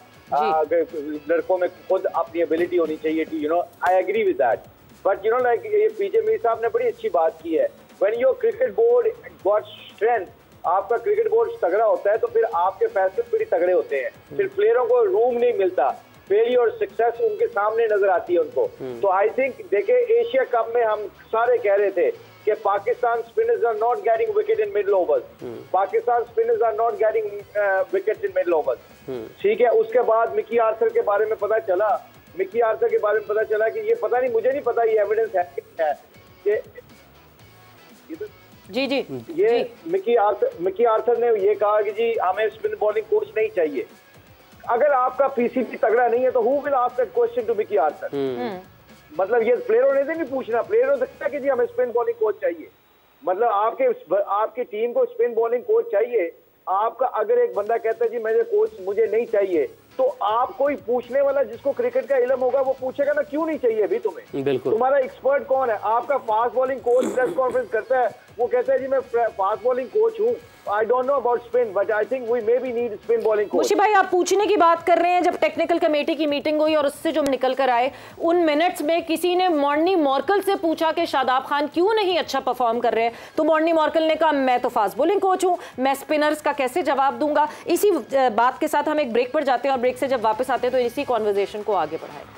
लड़कों में खुद अपनी एबिलिटी होनी चाहिए। You know, I agree with that, but you know like ये पीजे मीर साहब ने बड़ी अच्छी बात की है। When your cricket board got strength, आपका क्रिकेट बोर्ड तगड़ा होता है तो फिर आपके फैसले बड़ी तगड़े होते हैं, फिर प्लेयरों को रूम नहीं मिलता, फेलियर और सक्सेस उनके सामने नजर आती है उनको। तो आई थिंक देखिए, एशिया कप में हम सारे कह रहे थे कि Pakistan spinners are not getting wicket in middle overs, Pakistan spinners are not getting wicket in middle overs. ठीक है, उसके बाद मिकी आर्थर के बारे में पता चला, कि ये पता नहीं, मुझे नहीं पता ये एविडेंस है कि ये मिकी आर्थर ने ये कहा कि जी हमें स्पिन बॉलिंग कोच नहीं चाहिए। अगर आपका पीसीबी तगड़ा नहीं है तो who will ask that question to Mickey Arthur? मतलब ये प्लेयरों ने नहीं पूछना, प्लेयरों ने देखा कि जी हमें स्पिन बॉलिंग कोच चाहिए। मतलब आपकी टीम को स्पिन बॉलिंग कोच चाहिए। आपका अगर एक बंदा कहता है जी मेरे कोच मुझे नहीं चाहिए, तो आप कोई पूछने वाला जिसको क्रिकेट का इल्म होगा वो पूछेगा ना, क्यों नहीं चाहिए अभी तुम्हें? बिल्कुल। तुम्हारा एक्सपर्ट कौन है? आपका fast bowling coach press conference करता है, वो कहता है जी मैं फास्ट बॉलिंग कोच हूँ, I don't know about spin, but I think we may be need spin bowling coach. Mushy भाई, आप पूछने की बात कर रहे हैं, जब टेक्निकल कमेटी की मीटिंग हुई और उससे जो निकल कर आए, उन मिनट्स में किसी ने मॉर्नी मॉर्कल से पूछा कि शादाब खान क्यों नहीं अच्छा परफॉर्म कर रहे हैं, तो मॉर्नी मॉर्कल ने कहा मैं तो फास्ट बॉलिंग कोच हूँ, मैं स्पिनर्स का कैसे जवाब दूंगा। इसी बात के साथ हम एक ब्रेक पर जाते हैं और ब्रेक से जब वापस आते हैं तो इसी कॉन्वर्सेशन को आगे बढ़ाएंगे।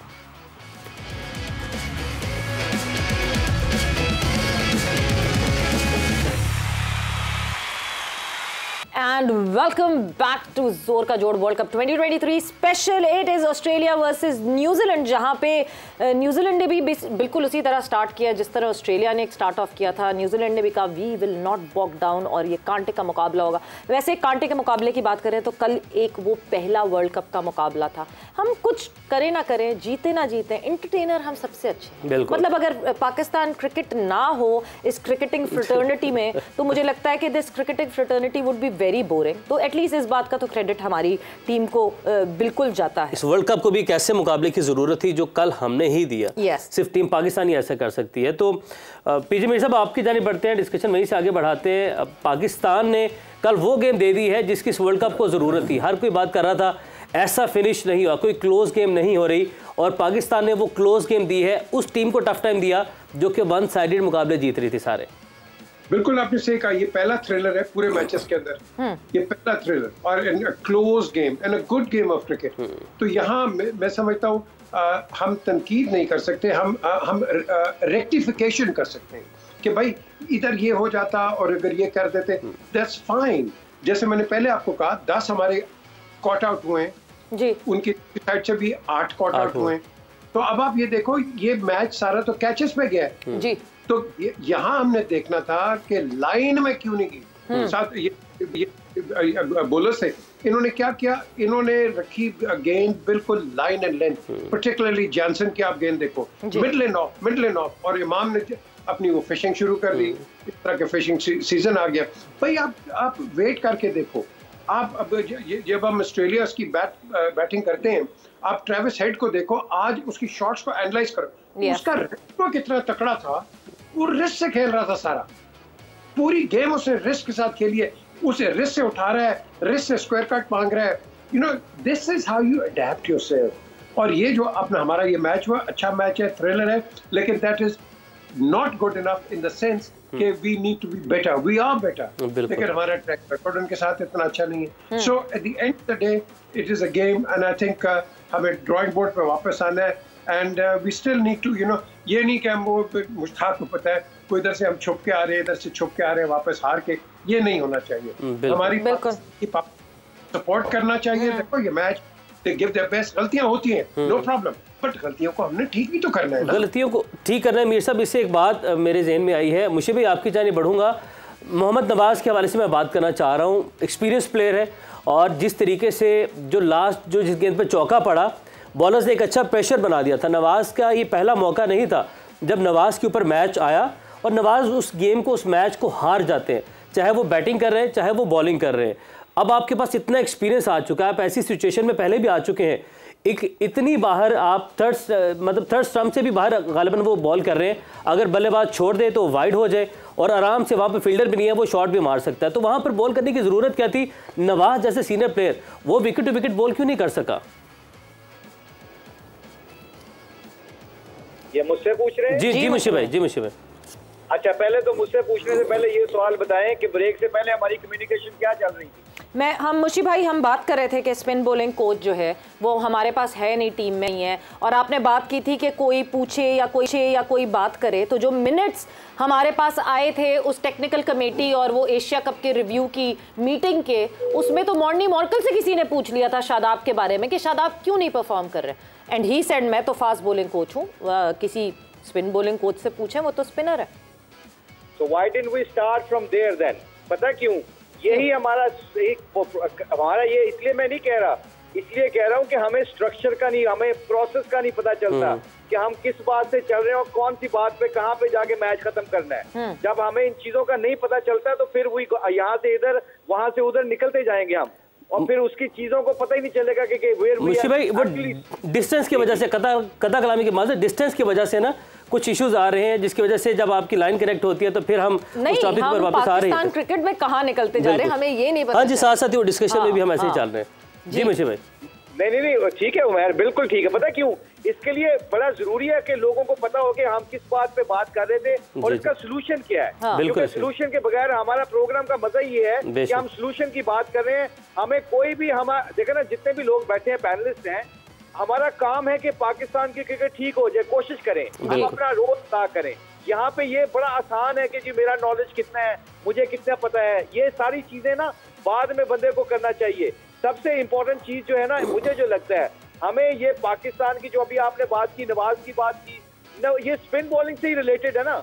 And welcome back to जोर का जोड़ world cup 2023 special. It is Australia versus New Zealand, जहां पे न्यूजीलैंड ने भी बिल्कुल उसी तरह स्टार्ट किया जिस तरह ऑस्ट्रेलिया ने स्टार्ट ऑफ किया था। न्यूजीलैंड ने भी कहा वी विल नॉट बॉक डाउन और ये कांटे का मुकाबला होगा। वैसे कांटे के मुकाबले की बात करें तो कल एक वो पहला वर्ल्ड कप का मुकाबला था। हम कुछ करें ना करें, जीते ना जीते, एंटरटेनर हम सबसे अच्छे हैं। मतलब अगर पाकिस्तान क्रिकेट ना हो इस क्रिकेटिंग फ्रेटर्निटी में, तो मुझे लगता है कि this cricketing fraternity would be very boring. तो एटलीस्ट इस बात का तो क्रेडिट हमारी टीम को बिल्कुल जाता है। इस वर्ल्ड कप को भी एक ऐसे मुकाबले की ज़रूरत थी जो कल हमने ही दिया। yes. सिर्फ टीम पाकिस्तान ही ऐसा कर सकती है। तो पीजे मीर साहब आपकी जानिब बढ़ते हैं, डिस्कशन वहीं से आगे बढ़ाते हैं। पाकिस्तान ने कल वो गेम दे दी है जिसकी इस वर्ल्ड कप को ज़रूरत थी। हर कोई बात कर रहा था ऐसा फिनिश नहीं हुआ, कोई क्लोज गेम नहीं हो रही, और पाकिस्तान ने वो क्लोज गेम दी है, उस टीम को टफ टाइम दिया जो कि वन साइडेड मुकाबले जीत रही थी सारे। बिल्कुल आपने सही कहा, ये पहला थ्रिलर है पूरे मैचेस के अंदर, ये पहला थ्रिलर और in close game and a good game of cricket. तो यहाँ मैं समझता हूँ हम तनकीद नहीं कर सकते, हम रेक्टिफिकेशन कर सकते हैं कि भाई इधर ये हो जाता और अगर ये कर देते, दैट्स फाइन। जैसे मैंने पहले आपको कहा 10 हमारे कॉट आउट हुए हैं जी, उनकी साइड से भी 8 कॉट आउट हुए हैं। तो अब आप ये देखो ये मैच सारा तो कैचेस पे गया है जी। तो यहाँ हमने देखना था कि लाइन में क्यों नहीं की। साथ ये बोलर से इन्होंने क्या किया, इन्होंने रखी गेंद बिल्कुल line and length, particularly Johnson की आप गेंद देखो मिडल एंड ऑफ, और इमाम ने अपनी वो फिशिंग शुरू कर दी। इस तरह के फिशिंग सीजन आ गया भाई। आप वेट करके देखो, आप अब जब हम ऑस्ट्रेलिया की बैटिंग करते हैं, आप ट्रेविस हेड को देखो, आज उसकी शॉट्स को एनालाइज करो, उसका रिस्क कितना तकड़ा था, वो रिस्क से खेल रहा था सारा, पूरी गेम उसने रिस्क के साथ खेली है, उसे रिस्क से उठा रहा है, रिस्क से स्क्वायर कट मांग रहा है। You know this is how you adapt yourself. और ये जो अपना हमारा ये मैच हुआ, अच्छा मैच है, थ्रिलर है, लेकिन that is not good enough in the sense कि we need to be better, we are better, लेकिन हमारा ट्रैक रिकॉर्ड उनके साथ इतना अच्छा नहीं है। So at the end of the day it is a game and I think हमें ड्राइंग बोर्ड पे वापस आना है and we still need to, you know, ये नहीं कि हम वो मुश्ताक को पता है कोई इधर से हम छुप के आ रहे हैं, इधर से छुप के आ रहे हैं, वापस हार के, ये नहीं होना चाहिए। हमारी सपोर्ट करना चाहिए। देखो ये match they give their best, गलतियां होती हैं, नो प्रॉब्लम, बट गलतियों को हमने ठीक भी तो करना है ना। गलतियों को ठीक करना है। मीर साहब इससे एक बात मेरे जहन में आई है, मुझे भी आपकी जानिब बढ़ूंगा। मोहम्मद नवाज़ के हवाले से मैं बात करना चाह रहा हूँ। एक्सपीरियंस प्लेयर है और जिस तरीके से जिस गेंद पर चौका पड़ा, बॉलर्स ने एक अच्छा प्रेशर बना दिया था। नवाज़ का ये पहला मौका नहीं था जब नवाज़ के ऊपर मैच आया और नवाज़ उस गेम को, उस मैच को हार जाते हैं, चाहे वो बैटिंग कर रहे हैं चाहे वो बॉलिंग कर रहे हैं। अब आपके पास इतना एक्सपीरियंस आ चुका है, आप ऐसी सिचुएशन में पहले भी आ चुके हैं, इतनी बाहर आप थर्ड स्टंप से भी बाहर गालिबन वो बॉल कर रहे हैं, अगर बल्लेबाज छोड़ दे तो वाइड हो जाए और आराम से वहाँ पे फील्डर भी नहीं है, वो शॉट भी मार सकता है। तो वहाँ पर बॉल करने की ज़रूरत क्या थी? नवाज़ जैसे सीनियर प्लेयर वो विकेट टू विकेट बॉल क्यों नहीं कर सका? ये मुझसे पूछ रहे हैं? जी मुशी भाई, जी मुशी भाई। अच्छा, पहले तो मुझसे पूछने से पहले ये सवाल बताएं कि ब्रेक से पहले हमारी कम्युनिकेशन क्या चल रही थी? मुशी भाई हम बात कर रहे थे कि स्पिन बॉलिंग कोच जो है वो हमारे पास है नहीं, टीम में नहीं है, और आपने बात की थी कि कोई पूछे या कोई बात करे, तो जो मिनट्स हमारे पास आए थे उस टेक्निकल कमेटी और वो एशिया कप के रिव्यू की मीटिंग के, उसमें तो मॉर्नी मॉर्कल से किसी ने पूछ लिया था शादाब के बारे में कि शादाब क्यों नहीं परफॉर्म कर रहे, एंड ही सेड मैं तो फास्ट बॉलिंग कोच हूँ, किसी स्पिन बॉलिंग कोच से पूछें, वो तो स्पिनर है। So why didn't we start from there then? पता क्यों? यही हमारा ये, इसलिए मैं नहीं कह रहा, इसलिए कह रहा हूँ कि हमें स्ट्रक्चर का नहीं, हमें प्रोसेस का नहीं पता चलता कि हम किस बात से चल रहे हैं और कौन सी बात पे कहाँ पे जाके मैच खत्म करना है। जब हमें इन चीजों का नहीं पता चलता तो फिर वही यहाँ से इधर, वहां से उधर निकलते जाएंगे हम, और फिर उसकी चीजों को पता ही नहीं चलेगा कि मुशी भाई वो डिस्टेंस की वजह से, कता कलामी के मामले डिस्टेंस की वजह से ना कुछ इश्यूज आ रहे हैं, जिसकी वजह से जब आपकी लाइन कनेक्ट होती है तो फिर हम उस टॉपिक पर वापस आ रहे हैं। क्रिकेट में कहाँ निकलते जा रहे हैं हमें ये नहीं पता। हाँ जी, साथ साथ वो डिस्कशन में भी हम ऐसे ही चल रहे हैं। जी मुशी भाई। नहीं ठीक है उमर, बिल्कुल ठीक है। पता क्यों? इसके लिए बड़ा जरूरी है कि लोगों को पता हो कि हम किस बात पे बात कर रहे थे और इसका सोल्यूशन क्या है। क्योंकि सोल्यूशन के बगैर हमारा प्रोग्राम का मजा ये है कि हम सोल्यूशन की बात कर रहे हैं। हमें कोई भी, देखो ना, जितने भी लोग बैठे हैं, पैनलिस्ट हैं, हमारा काम है कि पाकिस्तान की क्रिकेट ठीक हो जाए, कोशिश करें, हम अपना रोल अदा करें। यहाँ पे ये बड़ा आसान है कि जी मेरा नॉलेज कितना है, मुझे कितना पता है, ये सारी चीजें ना बाद में बंदे को करना चाहिए। सबसे इम्पोर्टेंट चीज जो है ना, मुझे जो लगता है, हमें ये पाकिस्तान की, जो अभी आपने बात की, नवाज की बात की ना, ये स्पिन बॉलिंग से ही रिलेटेड है ना।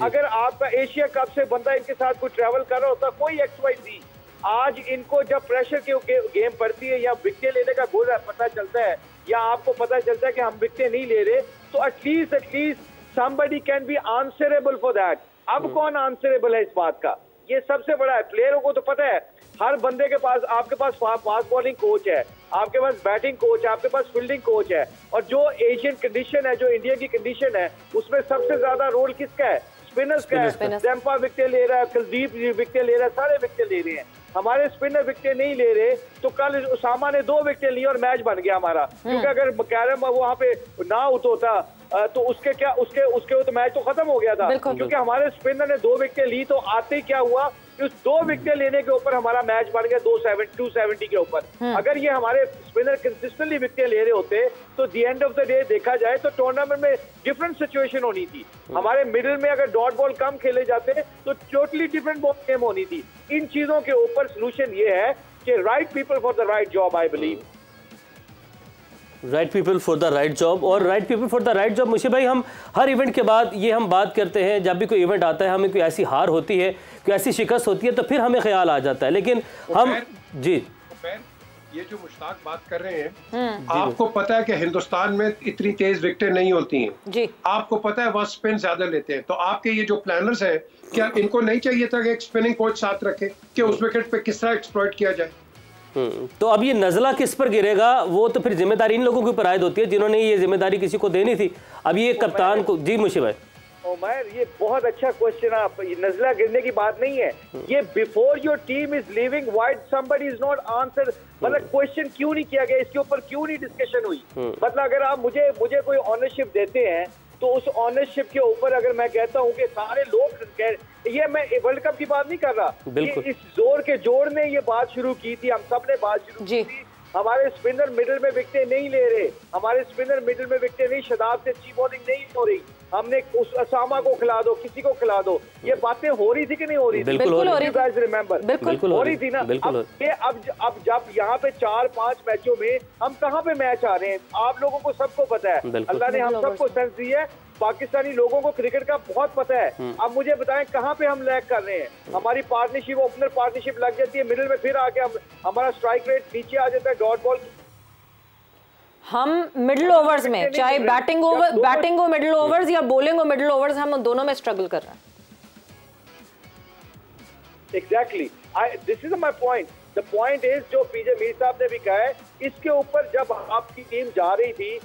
अगर आपका एशिया कप से बंदा इनके साथ कोई ट्रैवल कर रहा होता, कोई XYZ, आज इनको जब प्रेशर की गेम पड़ती है या विकेट लेने का गोल पता चलता है, या आपको पता चलता है कि हम विकेट नहीं ले रहे, तो at least somebody can be answerable for that। अब कौन आंसरेबल है इस बात का? ये सबसे बड़ा है। प्लेयरों को तो पता है, हर बंदे के पास, आपके पास फास्ट बॉलिंग कोच है, आपके पास बैटिंग कोच है, आपके पास फील्डिंग कोच है, और जो एशियन कंडीशन है, जो इंडिया की कंडीशन है, उसमें सबसे ज्यादा रोल किसका है? स्पिनर्स का है। जैम्पा विकेट ले रहा है, कुलदीप विकेट ले रहा है, सारे विकेट ले रहे हैं। हमारे स्पिनर विकेट नहीं ले रहे, तो कल उसामा ने 2 विकेट लिए और मैच बन गया हमारा। क्योंकि अगर कैरम वहां पे ना आउट होता तो उसके तो मैच तो खत्म हो गया था। क्योंकि हमारे स्पिनर ने 2 विकेट ली, तो आते ही क्या हुआ कि उस 2 विकेट लेने के ऊपर हमारा मैच बन गया 270 के ऊपर। अगर ये हमारे स्पिनर कंसिस्टेंटली विकेट ले रहे होते तो the end of the day देखा जाए तो टूर्नामेंट में डिफरेंट सिचुएशन होनी थी। हमारे मिडिल में अगर डॉट बॉल कम खेले जाते तो टोटली डिफरेंट बॉल गेम होनी थी। इन चीजों के ऊपर सोल्यूशन ये है कि right people for the right job, I believe. Right people for the right job, और right people for the right job. मुझे भाई, हम हर इवेंट के बाद ये हम बात करते हैं, जब भी कोई इवेंट आता है, हमें कोई ऐसी हार होती है, कोई ऐसी शिकस्त होती है, तो फिर हमें ख्याल आ जाता है। लेकिन हम जी ये जो मुश्ताक बात कर रहे हैं, आपको पता है कि हिंदुस्तान में इतनी तेज विकेटें नहीं होती हैं जी। आपको पता है वहाँ स्पिन ज्यादा लेते हैं। तो आपके ये जो प्लानर्स हैं, क्या इनको नहीं चाहिए था कि एक स्पिनिंग कोच साथ रखे कि उस विकेट पे किस तरह एक्सप्लॉइट किया जाए? तो अब ये नज़ला किस पर गिरेगा? वो तो फिर जिम्मेदारी इन लोगों के ऊपर आयद होती है जिन्होंने ये जिम्मेदारी किसी को देनी थी। अब ये कप्तान को, जी मुशी भाई। उमर, ये बहुत अच्छा क्वेश्चन। आप नज़ला गिरने की बात नहीं है, ये before your team is leaving why somebody is not answer, मतलब क्वेश्चन क्यों नहीं किया गया, इसके ऊपर क्यों नहीं डिस्कशन हुई? मतलब अगर आप मुझे कोई ऑनरशिप देते हैं तो उस ऑनरशिप के ऊपर अगर मैं कहता हूं कि सारे लोग, ये मैं वर्ल्ड कप की बात नहीं कर रहा, ये इस जोर के जोड़ ने ये बात शुरू की थी, हम सब ने बात शुरू की थी। हमारे स्पिनर मिडिल में विकेटें नहीं ले रहे, हमारे स्पिनर मिडिल में विकेटें नहीं, शदाब से अच्छी बॉलिंग नहीं हो रही, हमने उस असामा को खिला दो, किसी को खिला दो, ये बातें हो रही थी कि नहीं हो रही थी? बिल्कुल हो रही थी, बिल्कुल हो रही थी ना। अब यहाँ पे 4-5 मैचों में हम कहाँ पे मैच आ रहे हैं, आप लोगों को सबको पता है, अल्लाह ने हम सबको सेंस दी है, पाकिस्तानी लोगों को क्रिकेट का बहुत पता है। अब मुझे बताएं कहाँ पे हम लैग कर रहे हैं? हमारी पार्टनरशिप, ओपनर पार्टनरशिप लग जाती है मिडिल में, फिर आके हमारा स्ट्राइक रेट नीचे आ जाता है, डॉट बॉल। हम मिडिल ओवर्स में, चाहे बैटिंग हो मिडिल ओवर्स या बॉलिंग हो मिडिल ओवर्स, हम दोनों में स्ट्रगल कर रहे हैं। Exactly, this is my point. The point is, जो पीजे मीर साहब ने भी कहा है, इसके ऊपर जब आपकी टीम जा रही थी,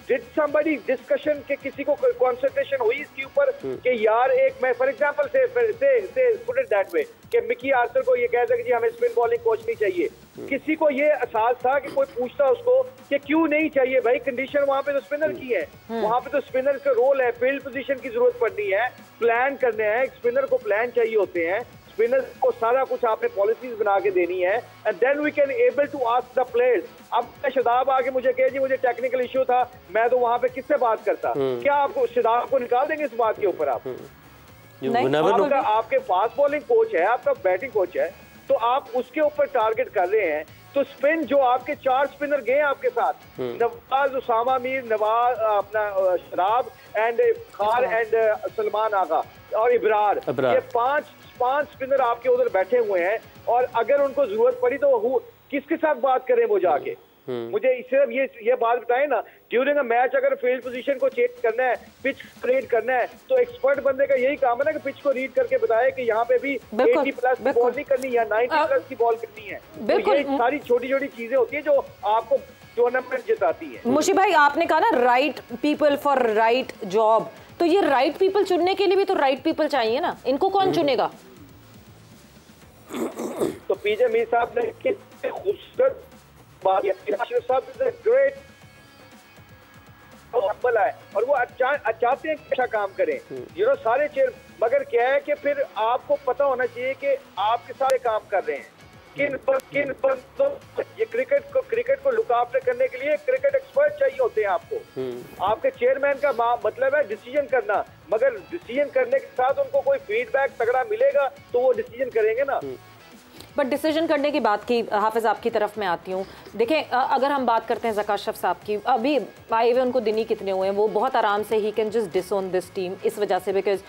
डिड समबडी डिस्कशन के किसी को कंसंट्रेशन हुई इसके ऊपर कि यार एक, मैं फॉर एग्जांपल से पुट इट दैट वे कि मिकी आर्थर को ये कहता कि जी हमें स्पिन बॉलिंग कोच नहीं चाहिए, किसी को ये एहसास था कि कोई पूछता उसको कि क्यों नहीं चाहिए? भाई कंडीशन वहां पे तो स्पिनर की है, वहां पे तो स्पिनर का रोल है, फील्ड पोजीशन की जरूरत पड़नी है, प्लान करने हैं, स्पिनर को प्लान चाहिए होते हैं, स्पिनर को सारा कुछ आपने पॉलिसीज बना के देनी है, and then we can able to ask the players. अब शदाब आके मुझे कहे जी मुझे टेक्निकल इशू था, मैं तो वहां पे किससे बात करता? क्या आपको शदाब को निकाल देंगे इस बात के ऊपर? आप आपके फास्ट बॉलिंग कोच है, आपका बैटिंग कोच है, तो आप उसके ऊपर टारगेट कर रहे हैं। तो स्पिन जो आपके 4 स्पिनर गए आपके साथ, नवाज, उसामा मीर, नवाज, अपना शराब एंड खार एंड सलमान आगा और इब्रार, ये 5 स्पिनर आपके उधर बैठे हुए हैं, और अगर उनको जरूरत पड़ी तो वो किसके साथ बात करें वो जाके? मुझे सिर्फ ये बात बताएं ना, ड्यूरिंग अ मैच अगर फील्ड पोजीशन को चेक करना है, पिच रीड करना है, तो एक्सपर्ट बंदे का यही काम है ना कि पिच को रीड करके बताए कि यहाँ पे भी 80+ की बॉल नहीं करनी या 90+ की बॉल करनी है। तो ये सारी छोटी-छोटी चीजें होती है जो आपको टूर्नामेंट जिताती है। मुशी भाई, आपने कहा ना right people for right job, तो ये राइट पीपल चुनने के लिए भी तो राइट पीपल चाहिए ना, इनको कौन चुनेगा? तो पीजे मीर साहब ने कितने खूबसूरत बात ग्रेट है, और वो चाहते हैं अच्छा काम करें, सारे चेयर, मगर क्या है कि फिर आपको पता होना चाहिए कि आपके सारे काम कर रहे हैं किन पर तो ये क्रिकेट को लुक आफ्टर करने के लिए क्रिकेट एक्सपर्ट चाहिए होते हैं आपको। आपके चेयरमैन का मतलब है डिसीजन करना, मगर डिसीजन करने के साथ उनको कोई फीडबैक तगड़ा मिलेगा तो वो डिसीजन करेंगे ना। बट डिसीजन करने की बात की, हाफिज आपकी तरफ में आती हूँ। देखें, अगर हम बात करते हैं ज़का अशरफ साहब की, अभी आए हुए उनको दिन ही कितने हुए हैं, वो बहुत आराम से he can just डिसोन this team इस वजह से, बिकॉज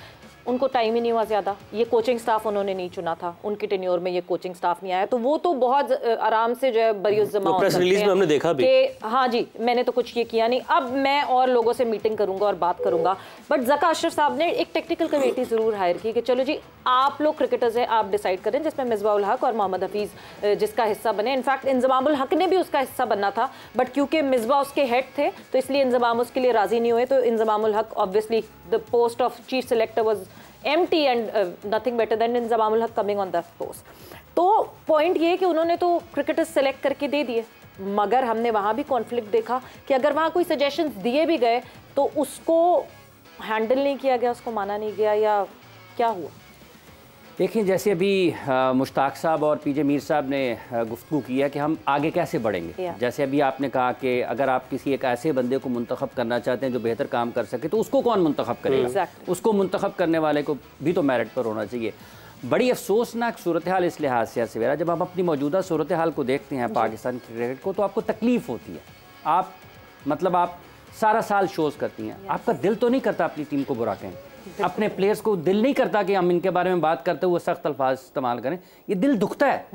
उनको टाइम ही नहीं हुआ ज़्यादा, ये कोचिंग स्टाफ उन्होंने नहीं चुना था, उनके टेन्योर में ये कोचिंग स्टाफ नहीं आया, तो वो तो बहुत आराम से जो है बरियत जमा प्रेस रिलीज में हमने देखा भी कि हाँ जी मैंने तो कुछ ये किया नहीं। अब मैं और लोगों से मीटिंग करूंगा और बात करूंगा, बट ज़का अशरफ साहब ने एक टेक्निकल कमेटी ज़रूर हायर की कि चलो जी आप लोग क्रिकेटर्स हैं, आप डिसाइड करें, जिसमें मिसबाह उल हक और मोहम्मद हफीज़ जिसका हिस्सा बने। इनफैक्ट इंजमाम उल हक ने भी उसका हिस्सा बनना था, बट क्योंकि मिसबाह उसके हेड थे तो इसलिए इंजमाम उसके लिए राजी नहीं हुए, तो Inzamam ul Haq obviously the post of chief selector was empty and nothing better than Inzamam ul Haq coming on that post. तो पॉइंट ये कि उन्होंने तो क्रिकेटर्स सेलेक्ट करके दे दिए, मगर हमने वहाँ भी कॉन्फ्लिक्ट देखा कि अगर वहाँ कोई सजेशंस दिए भी गए तो उसको हैंडल नहीं किया गया, उसको माना नहीं गया, या क्या हुआ? देखिए जैसे अभी मुश्ताक साहब और पीजे मीर साहब ने गुफ्तगू किया कि हम आगे कैसे बढ़ेंगे। जैसे अभी आपने कहा कि अगर आप किसी एक ऐसे बंदे को मुंतखब करना चाहते हैं जो बेहतर काम कर सके, तो उसको कौन मुंतखब करेगा? उसको मुंतखब करने वाले को भी तो मेरिट पर होना चाहिए। बड़ी अफसोसनाक सूरत हाल इस लिहाज से सवेरा, जब आप अपनी मौजूदा सूरत हाल को देखते हैं पाकिस्तान क्रिकेट को, तो आपको तकलीफ होती है। आप मतलब आप सारा साल शोज़ करती हैं, आपका दिल तो नहीं करता अपनी टीम को बुरा कहें, अपने प्लेयर्स को दिल नहीं करता कि हम इनके बारे में बात करते हुए सख्त अल्फाज इस्तेमाल करें, ये दिल दुखता है,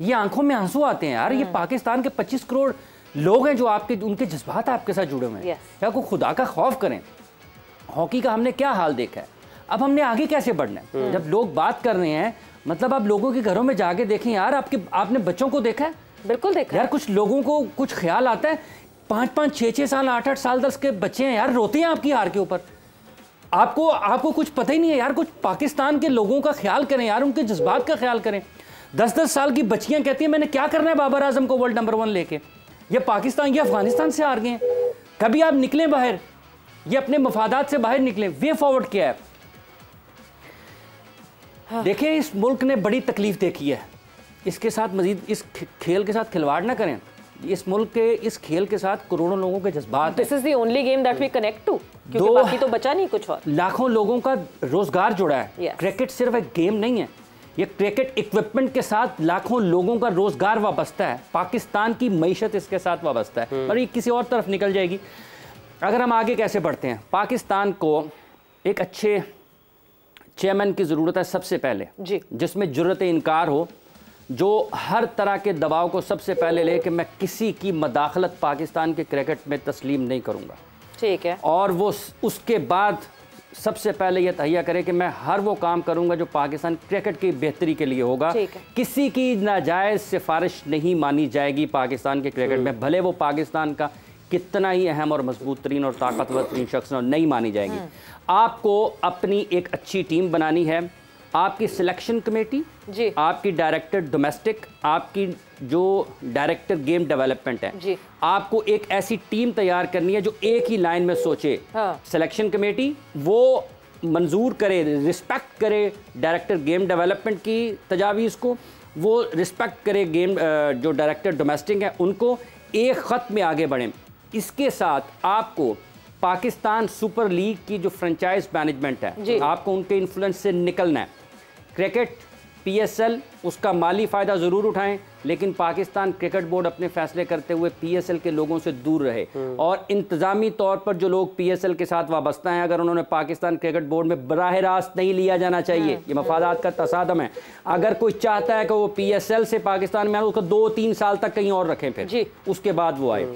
ये आंखों में आंसू आते हैं यार। ये पाकिस्तान के 25 करोड़ लोग हैं जो आपके उनके जज्बात आपके साथ जुड़े हुए हैं। या को खुदा का खौफ करें। हॉकी का हमने क्या हाल देखा है, अब हमने आगे कैसे बढ़ना है? जब लोग बात कर रहे हैं, मतलब आप लोगों के घरों में जाके देखें यार, आपने बच्चों को देखा है? बिल्कुल देखा यार। कुछ लोगों को कुछ ख्याल आता है, 5-5, 6-6 साल, 8-8 साल 10 के बच्चे हैं यार, रोते हैं आपकी हार के ऊपर। आपको कुछ पता ही नहीं है यार। कुछ पाकिस्तान के लोगों का ख्याल करें यार, उनके जज्बात का ख्याल करें। 10-10 साल की बच्चियां कहती हैं मैंने क्या करना है बाबर आजम को वर्ल्ड नंबर 1 लेके। ये पाकिस्तान ये अफगानिस्तान से हार गए हैं। कभी आप निकले बाहर, ये अपने मफादात से बाहर निकले, वे फॉरवर्ड क्या है? देखिए इस मुल्क ने बड़ी तकलीफ देखी है, इसके साथ मजीद इस खेल के साथ खिलवाड़ ना करें। इस मुल्क के इस खेल के साथ करोड़ों लोगों के जज्बात। This is the only game that we connect to, क्योंकि बाकी तो बचा नहीं कुछ और। लाखों लोगों का रोजगार जुड़ा है। क्रिकेट सिर्फ एक गेम नहीं है, ये क्रिकेट इक्विपमेंट के साथ लाखों लोगों का रोजगार वाबस्ता है। पाकिस्तान की मईशत इसके साथ वाबस्ता है, और ये किसी और तरफ निकल जाएगी। अगर हम आगे कैसे बढ़ते हैं, पाकिस्तान को एक अच्छे चेयरमैन की ज़रूरत है सबसे पहले, जिसमें जुर्रत इनकार हो, जो हर तरह के दबाव को सबसे पहले ले कि मैं किसी की मदाखलत पाकिस्तान के क्रिकेट में तस्लीम नहीं करूँगा। ठीक है। और वो उसके बाद सबसे पहले ये तहैया करे कि मैं हर वो काम करूंगा जो पाकिस्तान क्रिकेट की बेहतरी के लिए होगा। किसी की नाजायज़ सिफारिश नहीं मानी जाएगी पाकिस्तान के क्रिकेट में, भले वो पाकिस्तान का कितना ही अहम और मजबूत तरीन और ताकतवर तरीन शख्स नहीं मानी जाएगी। आपको अपनी एक अच्छी टीम बनानी है। आपकी सिलेक्शन कमेटी, आपकी डायरेक्टर डोमेस्टिक, आपकी जो डायरेक्टर गेम डेवलपमेंट है, आपको एक ऐसी टीम तैयार करनी है जो एक ही लाइन में सोचे। सिलेक्शन कमेटी वो मंजूर करे, रिस्पेक्ट करे डायरेक्टर गेम डेवलपमेंट की तजावीज़ को, वो रिस्पेक्ट करे गेम जो डायरेक्टर डोमेस्टिक है उनको, एक ख़त में आगे बढ़ें। इसके साथ आपको पाकिस्तान सुपर लीग की जो फ्रेंचाइज मैनेजमेंट है, आपको उनके इन्फ्लुएंस से निकलना है। क्रिकेट PSL उसका माली फ़ायदा ज़रूर उठाएं, लेकिन पाकिस्तान क्रिकेट बोर्ड अपने फैसले करते हुए PSL के लोगों से दूर रहे। और इंतज़ामी तौर पर जो लोग PSL के साथ वाबस्ता हैं, अगर उन्होंने पाकिस्तान क्रिकेट बोर्ड में बराह रास्त नहीं लिया जाना चाहिए। ये मफादात का तसादम है। अगर कोई चाहता है कि वो PSL से पाकिस्तान में आए, उसको 2-3 साल तक कहीं और रखें, फिर उसके बाद वो आए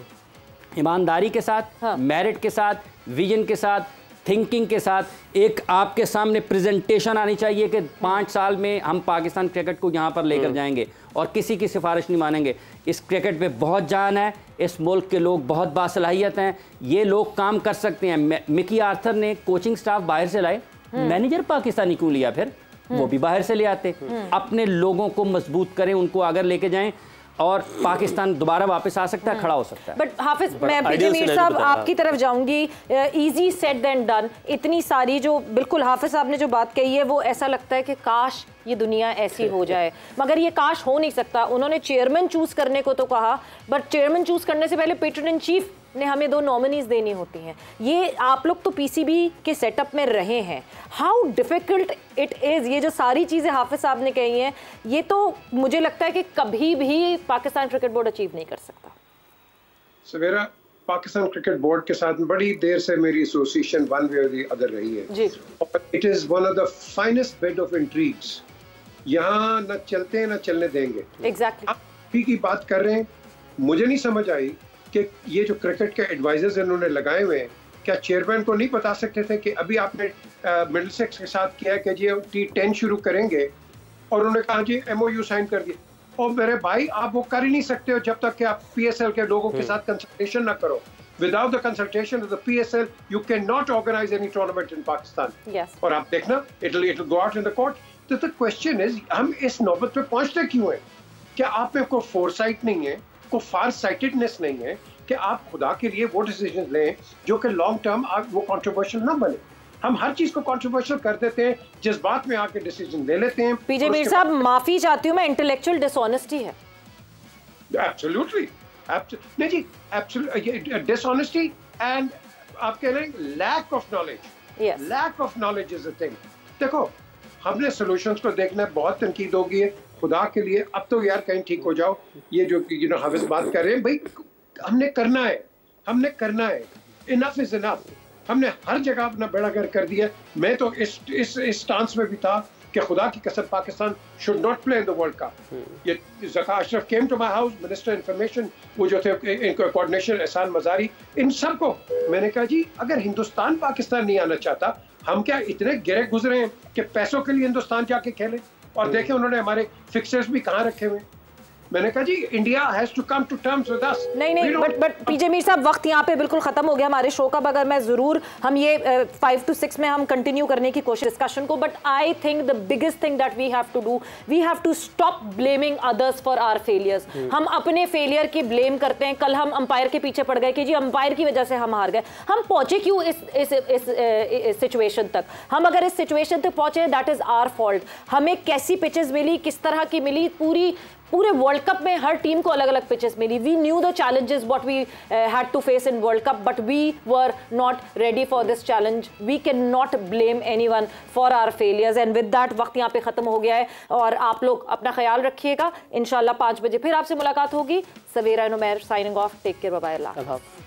ईमानदारी के साथ, मेरिट के साथ, विजन के साथ, थिंकिंग के साथ। एक आपके सामने प्रेजेंटेशन आनी चाहिए कि 5 साल में हम पाकिस्तान क्रिकेट को यहाँ पर लेकर जाएंगे और किसी की सिफारिश नहीं मानेंगे। इस क्रिकेट में बहुत जान है, इस मुल्क के लोग बहुत बासलाहियत हैं, ये लोग काम कर सकते हैं। मिकी आर्थर ने कोचिंग स्टाफ बाहर से लाए, मैनेजर पाकिस्तानी क्यों लिया? फिर वो भी बाहर से ले आते। अपने लोगों को मजबूत करें, उनको आगे लेके जाएं और पाकिस्तान दोबारा वापस आ सकता है, खड़ा हो सकता है। बट हाफिज, मैं पीजे मीर साहब आपकी तरफ जाऊंगी। Easy said than done. इतनी सारी जो बिल्कुल हाफिज साहब ने जो बात कही है, वो ऐसा लगता है कि काश ये दुनिया ऐसी हो जाए, मगर ये काश हो नहीं सकता। उन्होंने चेयरमैन चूज करने को तो कहा, बट चेयरमैन चूज करने से पहले पेट्रन इन चीफ ने हमें 2 नॉमिनीज देनी होती हैं। ये आप लोग तो PCB के सेटअप में रहे हैं, हाउ डिफिकल्ट इट इज़। ये जो सारी चीज़ें हाफिज साहब ने कही हैं, ये तो मुझे लगता है कि कभी भी पाकिस्तान क्रिकेट बोर्ड अचीव नहीं कर सकता। सवेरा, पाकिस्तान क्रिकेट बोर्ड के साथ बड़ी देर से मेरी एसोसिएशन वन वे और द अदर रही है जी। और it is one of the finest bed of intrigues. यहाँ न चलते हैं न चलने देंगे। एग्जैक्टली आप की बात कर रहे हैं, मुझे नहीं समझ आई कि ये जो क्रिकेट के एडवाइजर्स इन्होंने लगाए हुए हैं, क्या चेयरमैन को नहीं बता सकते थे कि अभी आपने मिडलसेक्स के साथ किया कि जी T10 शुरू करेंगे और उन्होंने कहा जी MOU साइन कर दिया। और मेरे भाई आप वो कर ही नहीं सकते हो जब तक कि आप PSL के लोगों के साथ कंसल्टेशन ना करो। Without the consultation of the PSL, you cannot organize any tournament in Pakistan. Yes. और आप देखना, it'll go out in the court. तो the question is, हम इस नौबत पे पहुंचते क्यों हैं? क्या आप में कोई फोरसाइट नहीं है, कोई फार साइटेडनेस नहीं है कि आप खुदा के लिए वो डिसीजन लें जो कि लॉन्ग टर्म वो कंट्रोवर्शियल ना बने। हम हर चीज को कंट्रोवर्शियल कर देते हैं, जज्बात में आके डिसीजन ले लेते हैं। पीजे मीर साहब, माफी चाहती हूँ मैं, इंटेलेक्चुअल डिसऑनेस्टी है। एब्सोल्युटली नहीं जी, एब्सोल्युटली डिसऑनेस्टी एंड आप कह रहे हैं lack of knowledge. Lack of knowledge is a thing. देखो, हमने सॉल्यूशंस को देखना है, बहुत तनकीद होगी है, खुदा के लिए अब तो यार कहीं ठीक हो जाओ। ये जो हाफिज बात कर रहे हैं, भाई हमने करना है, इनफ इज इनफ। हमने हर जगह अपना बेड़ा गर्क कर दिया। मैं तो इस स्टांस में भी था कि खुदा की कसम Pakistan should not play in the world cup. ये Zaka Ashraf came to my house, minister information, वो जो थे इनको कोऑर्डिनेशन एहसान मजारी, इन सबको मैंने कहा जी अगर हिंदुस्तान पाकिस्तान नहीं आना चाहता, हम क्या इतने गिरे गुजरे हैं कि पैसों के लिए हिंदुस्तान जाके खेले? और देखें उन्होंने हमारे फिक्सर्स भी कहाँ रखे हुए। मैंने कहा जी India has to come to terms with us. नहीं बट पीजे मीर साहब, वक्त यहाँ पे बिल्कुल खत्म हो गया हमारे शो का। अगर मैं जरूर हम ये 5 to 6 में हम कंटिन्यू करने की कोशिश डिस्कशन को, but I think the biggest thing that we have to do, we have to stop blaming others for our failures. हम अपने फेलियर की ब्लेम करते हैं। कल हम अंपायर के पीछे पड़ गए कि जी अंपायर की वजह से हम हार गए। हम पहुंचे क्यों इस सिचुएशन तक? हम अगर इस सिचुएशन तक पहुंचे, दैट इज आवर फॉल्ट। हमें कैसी पिचेस मिली, किस तरह की मिली, पूरे वर्ल्ड कप में हर टीम को अलग अलग पिचेस मिली। We knew the challenges what we had to face in world cup, but we were not ready for this challenge. We can not blame anyone for our failures. And with that वक्त यहाँ पे खत्म हो गया है और आप लोग अपना ख्याल रखिएगा। इंशाल्लाह 5 बजे फिर आपसे मुलाकात होगी। Sawera Numair signing off. Take care, bye bye.